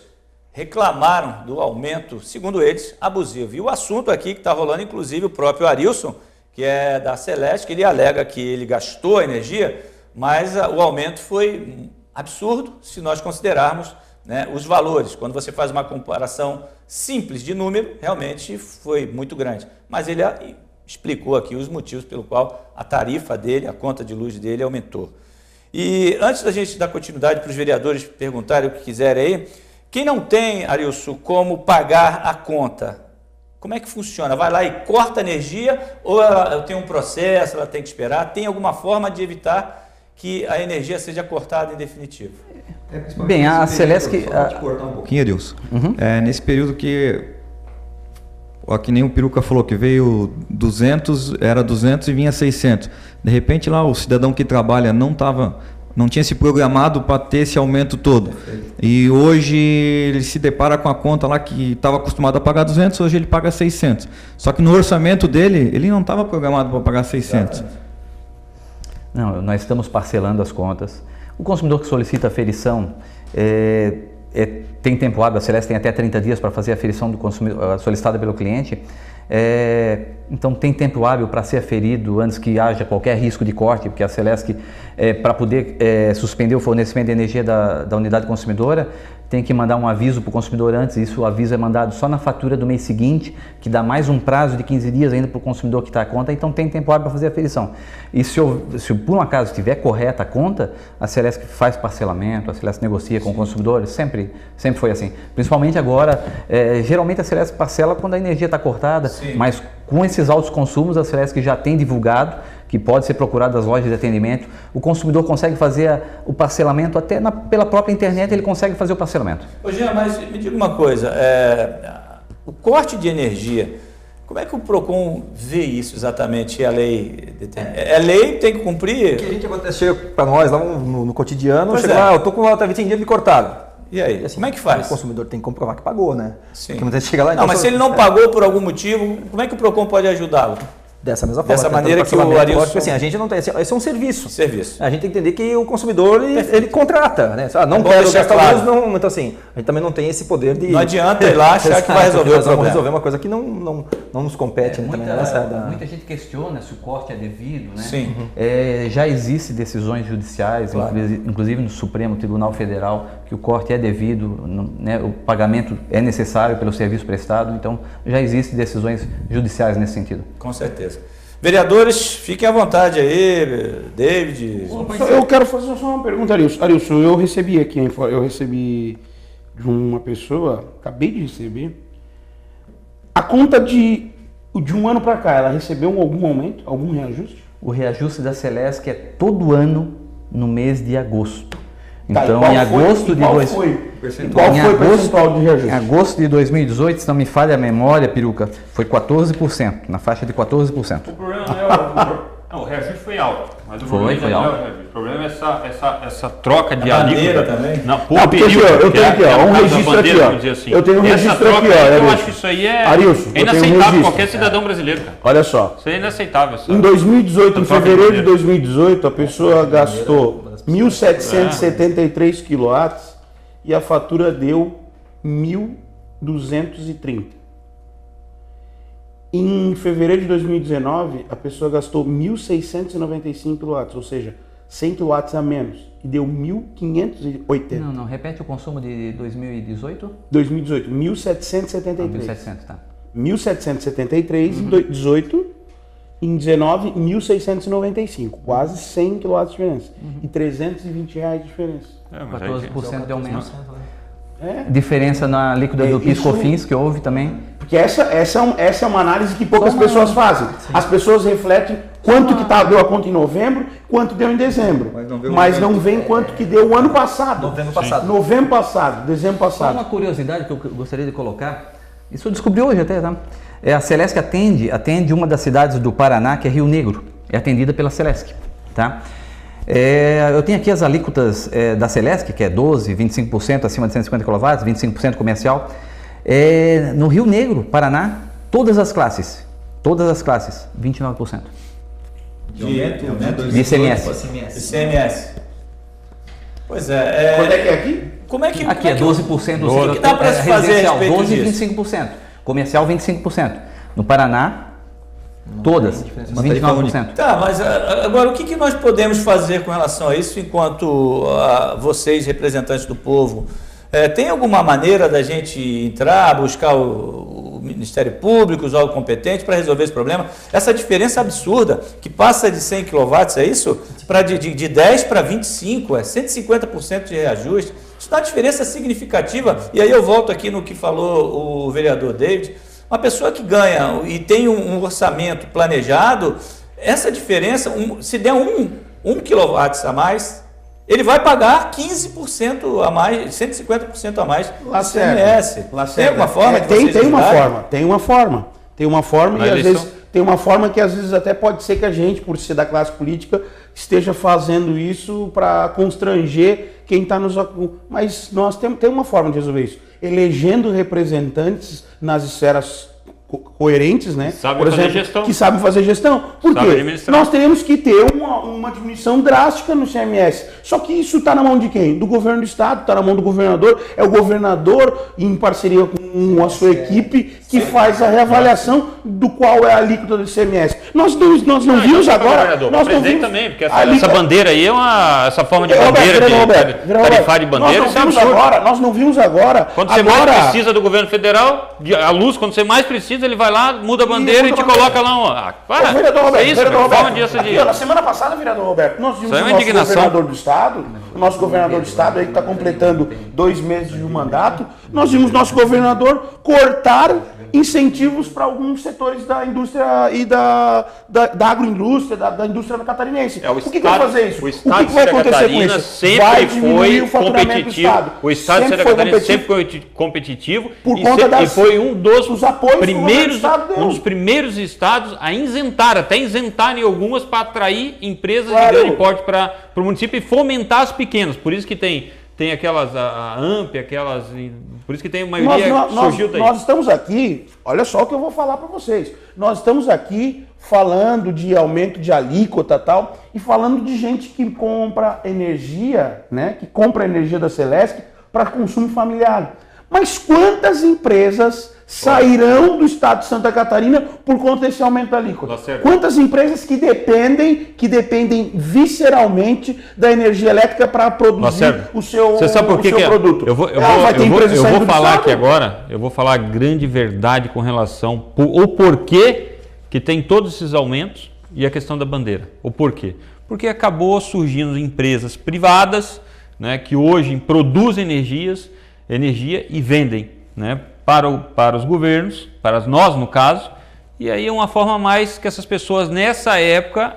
reclamaram do aumento, segundo eles, abusivo. E o assunto aqui que está rolando, inclusive o próprio Arilson, que é da Celesc, ele alega que ele gastou a energia, mas o aumento foi absurdo se nós considerarmos, né, os valores. Quando você faz uma comparação simples de número, realmente foi muito grande. Mas ele explicou aqui os motivos pelo qual a tarifa dele, a conta de luz dele aumentou. E antes da gente dar continuidade para os vereadores perguntarem o que quiserem aí, quem não tem, Arilson, como pagar a conta, como é que funciona? Vai lá e corta a energia ou ela tem um processo, ela tem que esperar? Tem alguma forma de evitar que a energia seja cortada em definitivo? Bem, a Celesc... Só te cortar um pouquinho, Arilson. Nesse período que nem o Piruca falou, que veio 200, era 200 e vinha 600. De repente lá o cidadão que trabalha não tinha se programado para ter esse aumento todo. E hoje ele se depara com a conta lá que estava acostumado a pagar 200, hoje ele paga 600. Só que no orçamento dele, ele não estava programado para pagar 600. Não, nós estamos parcelando as contas. O consumidor que solicita a aferição tem tempo hábil, a Celesc tem até 30 dias para fazer a aferição do consumidor solicitada pelo cliente. Então tem tempo hábil para ser aferido antes que haja qualquer risco de corte, porque a Celesc, para poder suspender o fornecimento de energia da unidade consumidora, tem que mandar um aviso para o consumidor antes. Isso, o aviso é mandado só na fatura do mês seguinte, que dá mais um prazo de 15 dias ainda para o consumidor quitar a conta, então tem tempo hábil para fazer a aferição. E se por um acaso estiver correta a conta, a Celesc faz parcelamento, a Celesc negocia com o consumidor, sempre foi assim. Principalmente agora, geralmente a Celesc parcela quando a energia está cortada, mas com esses altos consumos, a Celesc já tem divulgado que pode ser procurado nas lojas de atendimento. O consumidor consegue fazer o parcelamento, até pela própria internet ele consegue fazer o parcelamento. Ô Jean, mas me diga uma coisa, o corte de energia, como é que o PROCON vê isso exatamente? A lei lei, tem que cumprir? O que a gente acontece, chega para nós lá no cotidiano, chega lá, eu estou com até 20 dias me cortaram. E aí, assim, como é que faz? O consumidor tem que comprovar que pagou, né? Sim. Porque muita gente chega lá, não, mas se ele não pagou por algum motivo, como é que o PROCON pode ajudá-lo? Dessa mesma forma. Dessa maneira que o Arilson... Assim, a gente não tem... Esse é um serviço. A gente tem que entender que o consumidor, ele contrata, né? Não quero gastar luz, não... Então, assim, a gente também não tem esse poder de... Não adianta ir lá achar que vai resolver o problema. Vamos resolver uma coisa que não nos compete. Muita gente questiona se o corte é devido, né? Sim. Já existem decisões judiciais, claro, inclusive no Supremo Tribunal Federal, que o corte é devido, né? O pagamento é necessário pelo serviço prestado, então já existem decisões judiciais nesse sentido. Com certeza. Vereadores, fiquem à vontade aí, David. Eu quero fazer só uma pergunta, Arilson. Eu recebi aqui, de uma pessoa, acabei de receber, a conta de um ano para cá, ela recebeu algum aumento, algum reajuste? O reajuste da Celesc é todo ano no mês de agosto. Tá, Então, em agosto de qual foi o percentual de reajuste? Em agosto de 2018, se não me falha a memória, Peruca, foi 14%, na faixa de 14%. O problema não é o reajuste foi alto. Mas o foi alto. O problema é essa troca de alíquota também. Não, porque eu tenho aqui, ó, um registro aqui, ó. Assim. Eu tenho um registro aqui, ó. Eu acho que isso aí é Arilson, inaceitável para qualquer cidadão brasileiro, cara. Olha só. Isso é inaceitável. Em 2018, em fevereiro de 2018, a pessoa gastou 1.773 kW e a fatura deu 1.230. Em fevereiro de 2019, a pessoa gastou 1.695 kW, ou seja, 100 kW a menos, e deu 1.580. Não, repete o consumo de 2018? 2018, 1.773. 1.700, tá. 1.773 em 2018, em 19, 1.695, quase 100 kW de diferença. E R$320 de diferença. 14% de aumento. Diferença na alíquota do PIS/COFINS que houve também. Porque essa é uma análise que poucas pessoas fazem. Sim. As pessoas refletem quanto que deu a conta em novembro, quanto deu em dezembro. Mas não vem quanto que deu o ano passado. Novembro passado, dezembro passado. Só uma curiosidade que eu gostaria de colocar. Isso eu descobri hoje até, tá? A Celesc atende uma das cidades do Paraná, que é Rio Negro. É atendida pela Celesc, tá? Eu tenho aqui as alíquotas da Celesc, que é 12%, 25% acima de 150 kW, 25% comercial. No Rio Negro, Paraná, todas as classes, 29%. De ICMS. ICMS. Pois é. Quando é que é aqui? Como é que aqui é 12%. O que dá para se fazer a respeito 12 e 25%. Comercial, 25%. No Paraná, todas, 29%. Tá, mas agora o que nós podemos fazer com relação a isso enquanto vocês, representantes do povo? Tem alguma maneira da gente entrar, buscar o Ministério Público, os órgãos competentes para resolver esse problema? Essa diferença absurda, que passa de 100 kW, é isso? De 10 para 25, 150% de reajuste. Isso dá uma diferença significativa. E aí eu volto aqui no que falou o vereador David. Uma pessoa que ganha e tem um orçamento planejado, essa diferença, se der um kW a mais, ele vai pagar 15% a mais, 150% a mais do ICMS. Tem alguma forma de vocês ajudarem? Tem uma forma e às vezes tem uma forma que às vezes até pode ser que a gente, por ser da classe política, esteja fazendo isso para constranger quem está nos... Mas nós temos uma forma de resolver isso. Elegendo representantes nas esferas coerentes, né? Por exemplo, que sabem fazer gestão. Por quê? Nós temos que ter uma diminuição drástica no ICMS. Só que isso está na mão de quem? Do governo do estado, está na mão do governador. É o governador, em parceria com a sua equipe, que faz a reavaliação do qual é a alíquota do ICMS. Nós não vimos agora... Nós não vimos também, porque essa bandeira aí é essa forma de bandeira, tarifária de bandeira, isso é absurdo. Nós não vimos agora... Quando você mais precisa do governo federal, a luz, quando você mais precisa, ele vai lá, muda a bandeira e te coloca lá. Vereador Roberto, isso, na semana passada, vereador Roberto, nós vimos o nosso governador do estado, aí que está completando 2 meses de mandato, nós vimos nosso governador cortar incentivos para alguns setores da indústria e da agroindústria, da indústria catarinense. O que vai fazer isso? O Estado de Santa Catarina sempre foi competitivo. O Estado de Santa Catarina sempre foi competitivo e foi um dos primeiros estados a isentarem algumas para atrair empresas de grande porte para o município e fomentar as pequenas. Por isso que tem aquelas, a AMP, por isso que tem a maioria surgiu daí. Nós estamos aqui, olha só o que eu vou falar para vocês. Nós estamos aqui falando de aumento de alíquota e tal, e falando de gente que compra energia, né? Que compra energia da Celesc para consumo familiar. Mas quantas empresas sairão do estado de Santa Catarina por conta desse aumento da alíquota? Quantas empresas que dependem visceralmente da energia elétrica para produzir o seu produto? Eu vou falar aqui agora, eu vou falar a grande verdade com relação ao porquê que tem todos esses aumentos e a questão da bandeira. O porquê? Porque acabou surgindo empresas privadas, né, que hoje produzem energias energia e vendem, né, para os governos, para nós no caso, e aí é uma forma mais que essas pessoas nessa época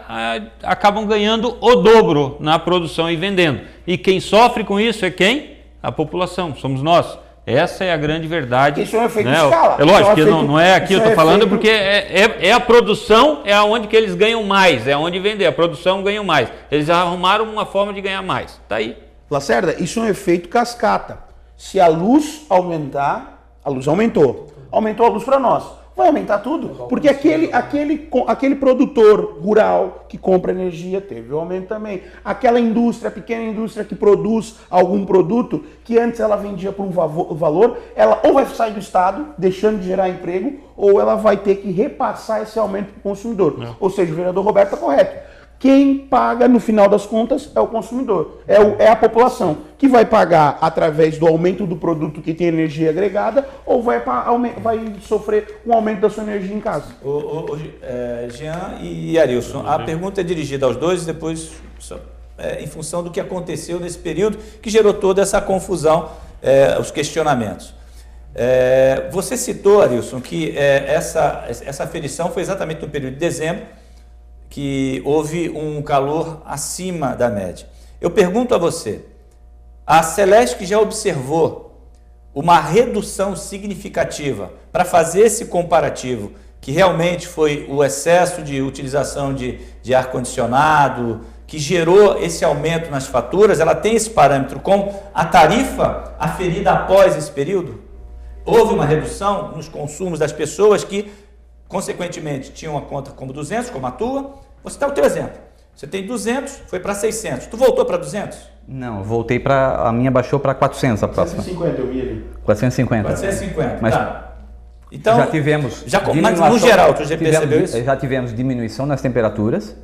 acabam ganhando o dobro na produção e vendendo. E quem sofre com isso é quem? A população, somos nós. Essa é a grande verdade. Isso é um efeito de escala. É lógico que não é aqui, eu estou falando porque é a produção, é onde que eles ganham mais, é onde vender, a produção ganha mais. Eles arrumaram uma forma de ganhar mais. Está aí. Lacerda, isso é um efeito cascata. Se a luz aumentar, a luz aumentou. Aumentou a luz para nós. Vai aumentar tudo. Porque aquele produtor rural que compra energia teve o aumento também. Aquela indústria, pequena indústria que produz algum produto que antes ela vendia por um valor, ela ou vai sair do Estado, deixando de gerar emprego, ou ela vai ter que repassar esse aumento para o consumidor. Ou seja, o vereador Roberto está correto. Quem paga, no final das contas, é o consumidor, é a população, que vai pagar através do aumento do produto que tem energia agregada ou vai sofrer um aumento da sua energia em casa. Jean e Arilson, a pergunta é dirigida aos dois, depois em função do que aconteceu nesse período que gerou toda essa confusão, os questionamentos. Você citou, Arilson, que essa aferição foi exatamente no período de dezembro, que houve um calor acima da média. Eu pergunto a você, a Celesc já observou uma redução significativa para fazer esse comparativo, que realmente foi o excesso de utilização de ar-condicionado, que gerou esse aumento nas faturas? Ela tem esse parâmetro como a tarifa aferida após esse período? Houve uma redução nos consumos das pessoas que, consequentemente, tinham uma conta como 200, como a tua. Você dá o teu exemplo. Você tem 200, foi para 600. Tu voltou para 200? Não, voltei para... A minha baixou para 400 a próxima. 450 eu vi ali. 450. 450, mas tá. Então, já tivemos... mas no geral, tu já percebeu isso? Já tivemos diminuição nas temperaturas.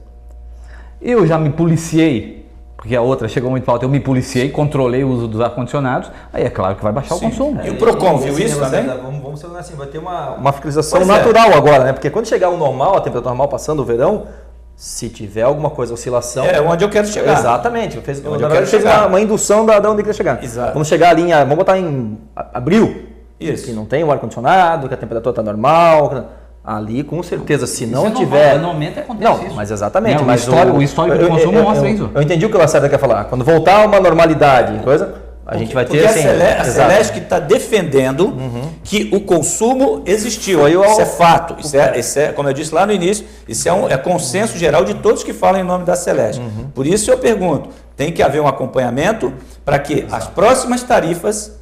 Eu já me policiei, porque a outra chegou muito alta, eu me policiei, controlei o uso dos ar-condicionados, aí é claro que vai baixar o consumo. E o PROCON viu isso também? Vamos ser assim, vai ter uma fiscalização natural agora, né? Porque quando chegar o normal, a temperatura normal passando o verão, se tiver alguma coisa, oscilação... É onde eu quero chegar. Exatamente. Fez uma indução da onde quer chegar. Exato. Vamos chegar ali vamos botar em abril, isso, que não tem o ar-condicionado, que a temperatura está normal... Ali, com certeza, se não isso tiver... Normalmente acontece isso. Mas exatamente. Não, mas o histórico do consumo mostra isso. Eu entendi o que o Lacerda quer falar. Quando voltar a uma normalidade, a gente vai ter assim... A Celesc está defendendo que o consumo existiu. Isso é fato. Isso é, como eu disse lá no início, isso é consenso geral de todos que falam em nome da Celesc. Por isso eu pergunto, tem que haver um acompanhamento para que as próximas tarifas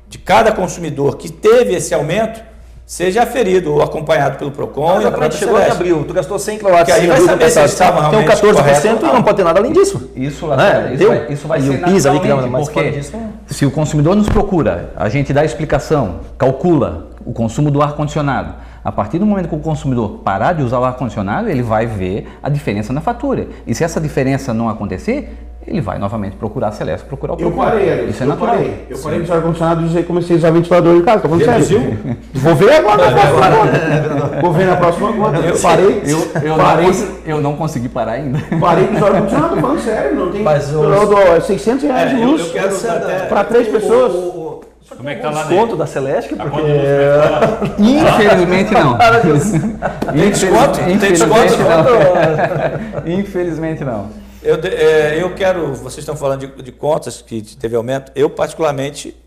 de cada consumidor que teve esse aumento seja aferido ou acompanhado pelo PROCON. Chegou em abril, tu gastou 100 kW. Que aí vai saber se estava realmente tem um 14% e não pode ter nada além disso. Isso vai ser naturalmente, porque se o consumidor nos procura, a gente dá a explicação, calcula o consumo do ar-condicionado. A partir do momento que o consumidor parar de usar o ar-condicionado, ele vai ver a diferença na fatura. E se essa diferença não acontecer, ele vai novamente procurar a Celesc, procurar o PROCON. Isso é natural. Eu parei de usar ar-condicionado e comecei a usar ventilador de casa. Tô falando sério. Vou ver agora na próxima conta. Vou ver na próxima conta. Eu não consegui parar ainda. Parei de usar ar-condicionado, falando sério. Não tem. Mas eu dou R$600 de luz para 3 pessoas. Como é que tá lá desconto da Celesc? Porque... Infelizmente não. Tem desconto? Tem desconto? Infelizmente não. Eu quero, vocês estão falando de contas que teve aumento, eu particularmente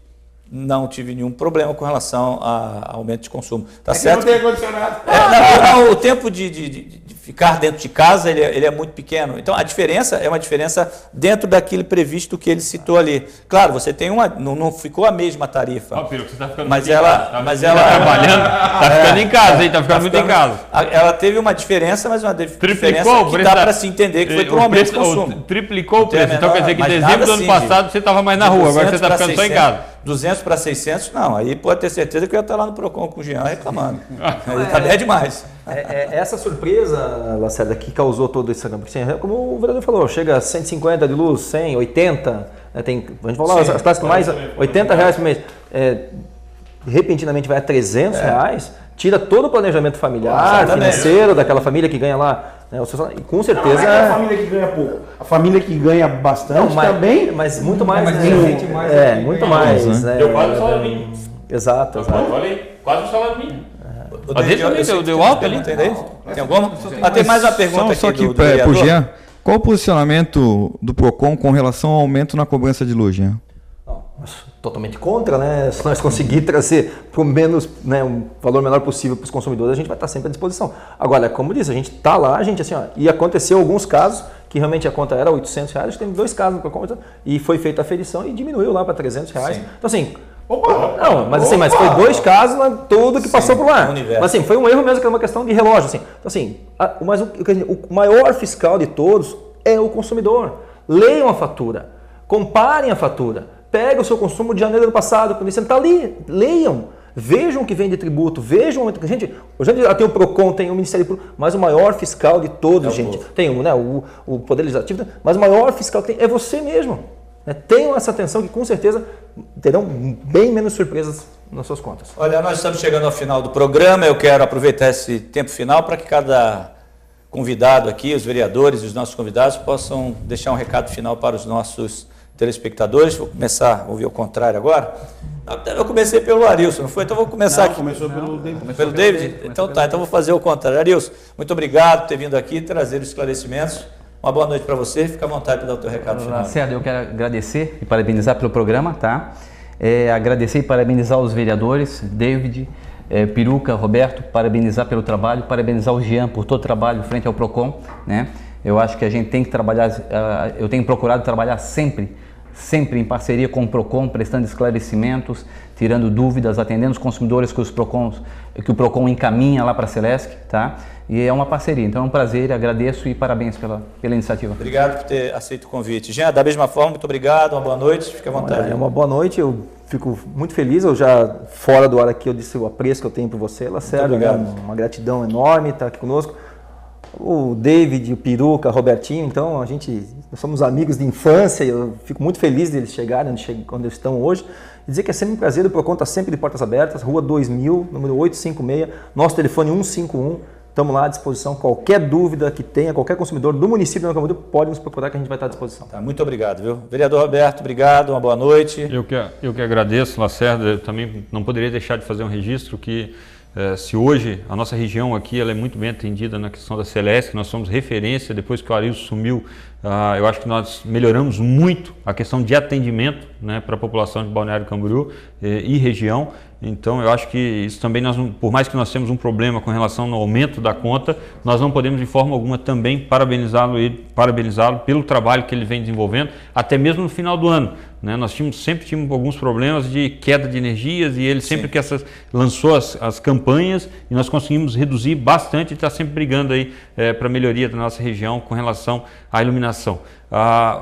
não tive nenhum problema com relação a aumento de consumo. Tá certo? Não tem ar-condicionado. O tempo de ficar dentro de casa ele é muito pequeno. Então a diferença é uma diferença dentro daquele previsto que ele citou ali. Claro, você tem não ficou a mesma tarifa. Você tá ficando mas muito ela trabalhando, tá ficando em casa, hein? Tá ficando muito em casa. Ela teve uma diferença, mas uma diferença que dá para se entender que foi por um aumento de consumo. Triplicou o preço. Então quer dizer que em dezembro do ano passado você estava mais na rua, agora você está ficando só em casa. 200 para 600, não. Aí pode ter certeza que eu ia estar lá no PROCON com o Jean reclamando. Está bem demais. Essa surpresa, Lacerda, que causou todo esse... Como o vereador falou, chega a 150 de luz, 100, 80, a gente falou as classes mais R$80 por mês. Repentinamente vai a R$300, tira todo o planejamento familiar, financeiro daquela família que ganha lá Né? E com certeza... Não é a família que ganha pouco. A família que ganha bastante também... Mas muito mais, mas né? gente mais Muito mais. Né? Deu quase o salário mínimo. Exato. Olha aí, quase o salário mínimo. A dele também deu alto ali? Tem alguma? Tem mais uma pergunta só aqui que do vereador. pro Jean, qual o posicionamento do PROCON com relação ao aumento na cobrança de luz, Jean? Totalmente contra, né? Se nós conseguir trazer por menos, né, um valor menor possível para os consumidores, a gente vai estar sempre à disposição. Agora, como disse, a gente está lá, a gente assim, ó, e aconteceu alguns casos que realmente a conta era R$800, tem 2 casos para conta e foi feita a aferição e diminuiu lá para R$300. Sim. Então assim, mas foi 2 casos, tudo que passou por lá. Mas assim, foi um erro mesmo, que é uma questão de relógio, assim. Então assim, mas o maior fiscal de todos é o consumidor. Leiam a fatura, comparem a fatura. Pega o seu consumo de janeiro do passado, quando você está ali, leiam, vejam o que vem de tributo, vejam... Gente, hoje tem o PROCON, tem o Ministério Público, mas o maior fiscal de todos, gente, tem o Poder Legislativo, mas o maior fiscal que tem é você mesmo. Né? Tenham essa atenção que com certeza terão bem menos surpresas nas suas contas. Olha, nós estamos chegando ao final do programa, eu quero aproveitar esse tempo final para que cada convidado aqui, os vereadores e os nossos convidados, possam deixar um recado final para os nossos telespectadores. Vou começar a ouvir o contrário agora. Eu comecei pelo Arilson, não foi? Então vou começar aqui. Começou pelo David. Pelo David? Então tá, então vou fazer o contrário. Arilson, muito obrigado por ter vindo aqui trazer os esclarecimentos. Uma boa noite para você, fica à vontade para dar o teu recado final. Lacerda, eu quero agradecer e parabenizar pelo programa, tá? Agradecer e parabenizar os vereadores, David, Piruca, Roberto, parabenizar pelo trabalho, parabenizar o Jean por todo o trabalho frente ao PROCON, né? Eu acho que a gente tem que trabalhar, eu tenho procurado trabalhar sempre em parceria com o PROCON, prestando esclarecimentos, tirando dúvidas, atendendo os consumidores que o PROCON encaminha lá para a Celesc, tá? E é uma parceria, então é um prazer, agradeço e parabéns pela iniciativa. Obrigado por ter aceito o convite. Jean, da mesma forma, muito obrigado, uma boa noite, fique à vontade. Uma boa noite, eu fico muito feliz, eu já, fora do ar aqui, eu disse o apreço que eu tenho por você, Lacerda, uma gratidão enorme estar aqui conosco. O David, o Piruca, Robertinho, então nós somos amigos de infância, eu fico muito feliz deles chegarem quando eles estão hoje. E dizer que é sempre um prazer, o PROCON está sempre de portas abertas, Rua 2000, número 856, nosso telefone 151, estamos lá à disposição, qualquer dúvida que tenha, qualquer consumidor do município de Nova Camboriú pode nos procurar que a gente vai estar à disposição. Tá, muito obrigado, viu? Vereador Roberto, obrigado, uma boa noite. Eu que agradeço, Lacerda, eu também não poderia deixar de fazer um registro que se hoje a nossa região aqui ela é muito bem atendida na questão da Celesc, nós somos referência, depois que o Arilson sumiu, eu acho que nós melhoramos muito a questão de atendimento, né, para a população de Balneário Camboriú e região. Então eu acho que isso também, por mais que nós temos um problema com relação ao aumento da conta, nós não podemos de forma alguma também parabenizá-lo pelo trabalho que ele vem desenvolvendo, até mesmo no final do ano. Né? Nós sempre tínhamos alguns problemas de queda de energias e ele sempre que lançou as campanhas e nós conseguimos reduzir bastante e está sempre brigando aí para a melhoria da nossa região com relação à iluminação.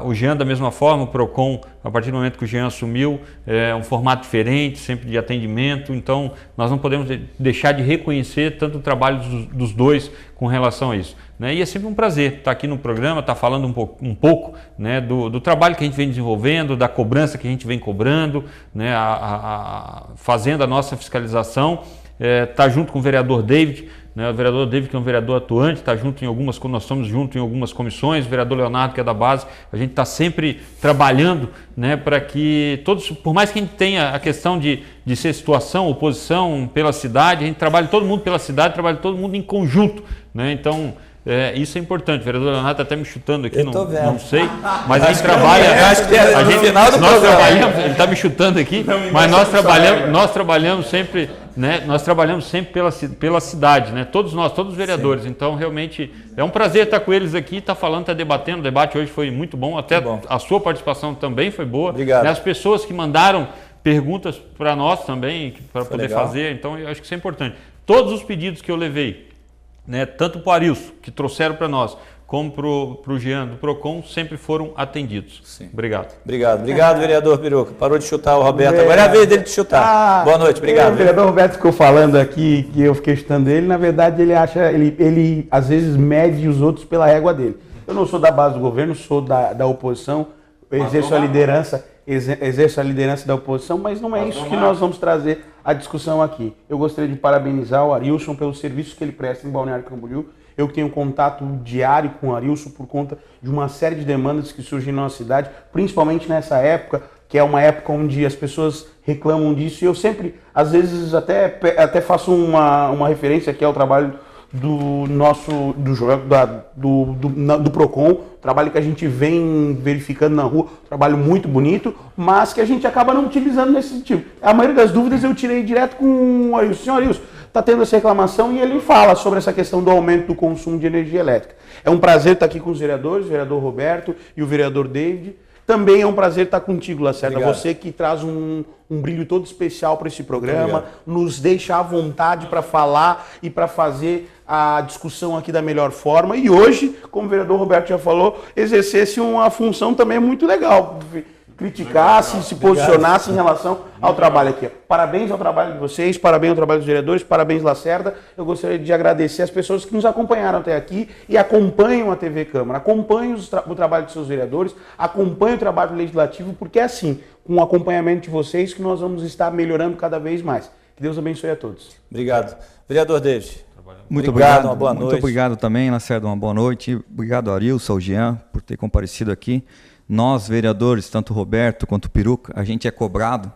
O Jean, da mesma forma, o PROCON, a partir do momento que o Jean assumiu, é um formato diferente, sempre de atendimento, então nós não podemos deixar de reconhecer tanto o trabalho dos dois com relação a isso. Né? E é sempre um prazer estar aqui no programa, estar falando um pouco né, do trabalho que a gente vem desenvolvendo, da cobrança que a gente vem cobrando, né, fazendo a nossa fiscalização, estar junto com o vereador David, né, o vereador David, que é um vereador atuante, está junto nós estamos juntos em algumas comissões, o vereador Leonardo, que é da base, a gente está sempre trabalhando, né, para que todos, por mais que a gente tenha a questão de ser situação, oposição pela cidade, a gente trabalha todo mundo pela cidade, trabalha todo mundo em conjunto, né, então isso é importante. O vereador Leonardo está até me chutando aqui, não sei, mas a gente trabalha. Ele está me chutando aqui, mas nós trabalhamos sempre, né? Nós trabalhamos sempre pela cidade, né? Todos os vereadores. Sim. Então, realmente é um prazer estar com eles aqui, estar falando, estar debatendo. O debate hoje foi muito bom, até a sua participação também foi boa. Obrigado. Né? As pessoas que mandaram perguntas para nós também, para poder fazer. Então, eu acho que isso é importante. Todos os pedidos que eu levei, né, tanto para o Arilson, que trouxeram para nós, como para o Jean do PROCON, sempre foram atendidos. Sim. Obrigado. Obrigado, vereador Piruca. Parou de chutar o Roberto. Agora é a vez dele de chutar. Boa noite, obrigado. O vereador Roberto ficou falando aqui que eu fiquei chutando ele. Na verdade, ele às vezes mede os outros pela régua dele. Eu não sou da base do governo, sou da oposição, exerço a liderança da oposição, mas não é isso que nós vamos trazer a discussão aqui. Eu gostaria de parabenizar o Arilson pelos serviços que ele presta em Balneário Camboriú eu que tenho contato diário com o Arilson por conta de uma série de demandas que surgem na nossa cidade, principalmente nessa época, que é uma época onde as pessoas reclamam disso, e eu sempre, às vezes, até faço uma referência aqui ao trabalho do PROCON, trabalho que a gente vem verificando na rua, trabalho muito bonito, mas que a gente acaba não utilizando nesse tipo. A maioria das dúvidas eu tirei direto com o Arilson. Senhor Arilson, está tendo essa reclamação, e ele fala sobre essa questão do aumento do consumo de energia elétrica. É um prazer estar aqui com os vereadores, o vereador Roberto e o vereador David. Também é um prazer estar contigo, Lacerda. Obrigado. Você que traz um brilho todo especial para esse programa, nos deixa à vontade para falar e para fazer a discussão aqui da melhor forma. E hoje, como o vereador Roberto já falou, exercesse uma função também muito legal. Criticasse, se posicionasse em relação ao trabalho aqui. Parabéns ao trabalho de vocês, parabéns ao trabalho dos vereadores, parabéns, Lacerda. Eu gostaria de agradecer as pessoas que nos acompanharam até aqui e acompanham a TV Câmara, acompanham o trabalho de seus vereadores, acompanham o trabalho legislativo, porque é assim, com o acompanhamento de vocês, que nós vamos estar melhorando cada vez mais. Que Deus abençoe a todos. Obrigado. Vereador David. Muito obrigado, uma boa noite. Muito obrigado também, Lacerda, uma boa noite. Obrigado, Arilson, ao Jean, por ter comparecido aqui. Nós, vereadores, tanto o Roberto quanto o Piruca, a gente é cobrado,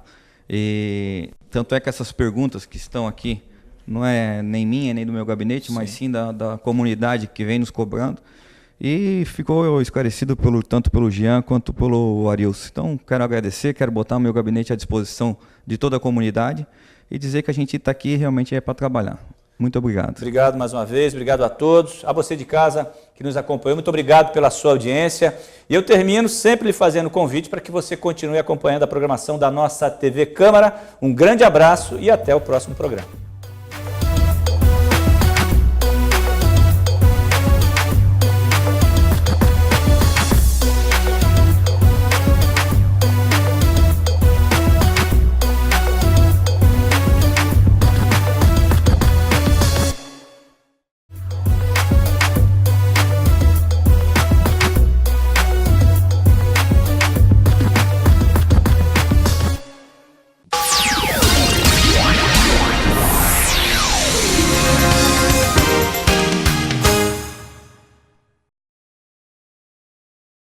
e tanto é que essas perguntas que estão aqui, não é nem minha, nem do meu gabinete, mas sim da comunidade que vem nos cobrando, e ficou esclarecido tanto pelo Jean quanto pelo Arilson. Então, quero agradecer, quero botar o meu gabinete à disposição de toda a comunidade e dizer que a gente está aqui realmente para trabalhar. Muito obrigado. Obrigado mais uma vez, obrigado a todos, a você de casa que nos acompanhou, muito obrigado pela sua audiência. E eu termino sempre lhe fazendo convite para que você continue acompanhando a programação da nossa TV Câmara. Um grande abraço e até o próximo programa.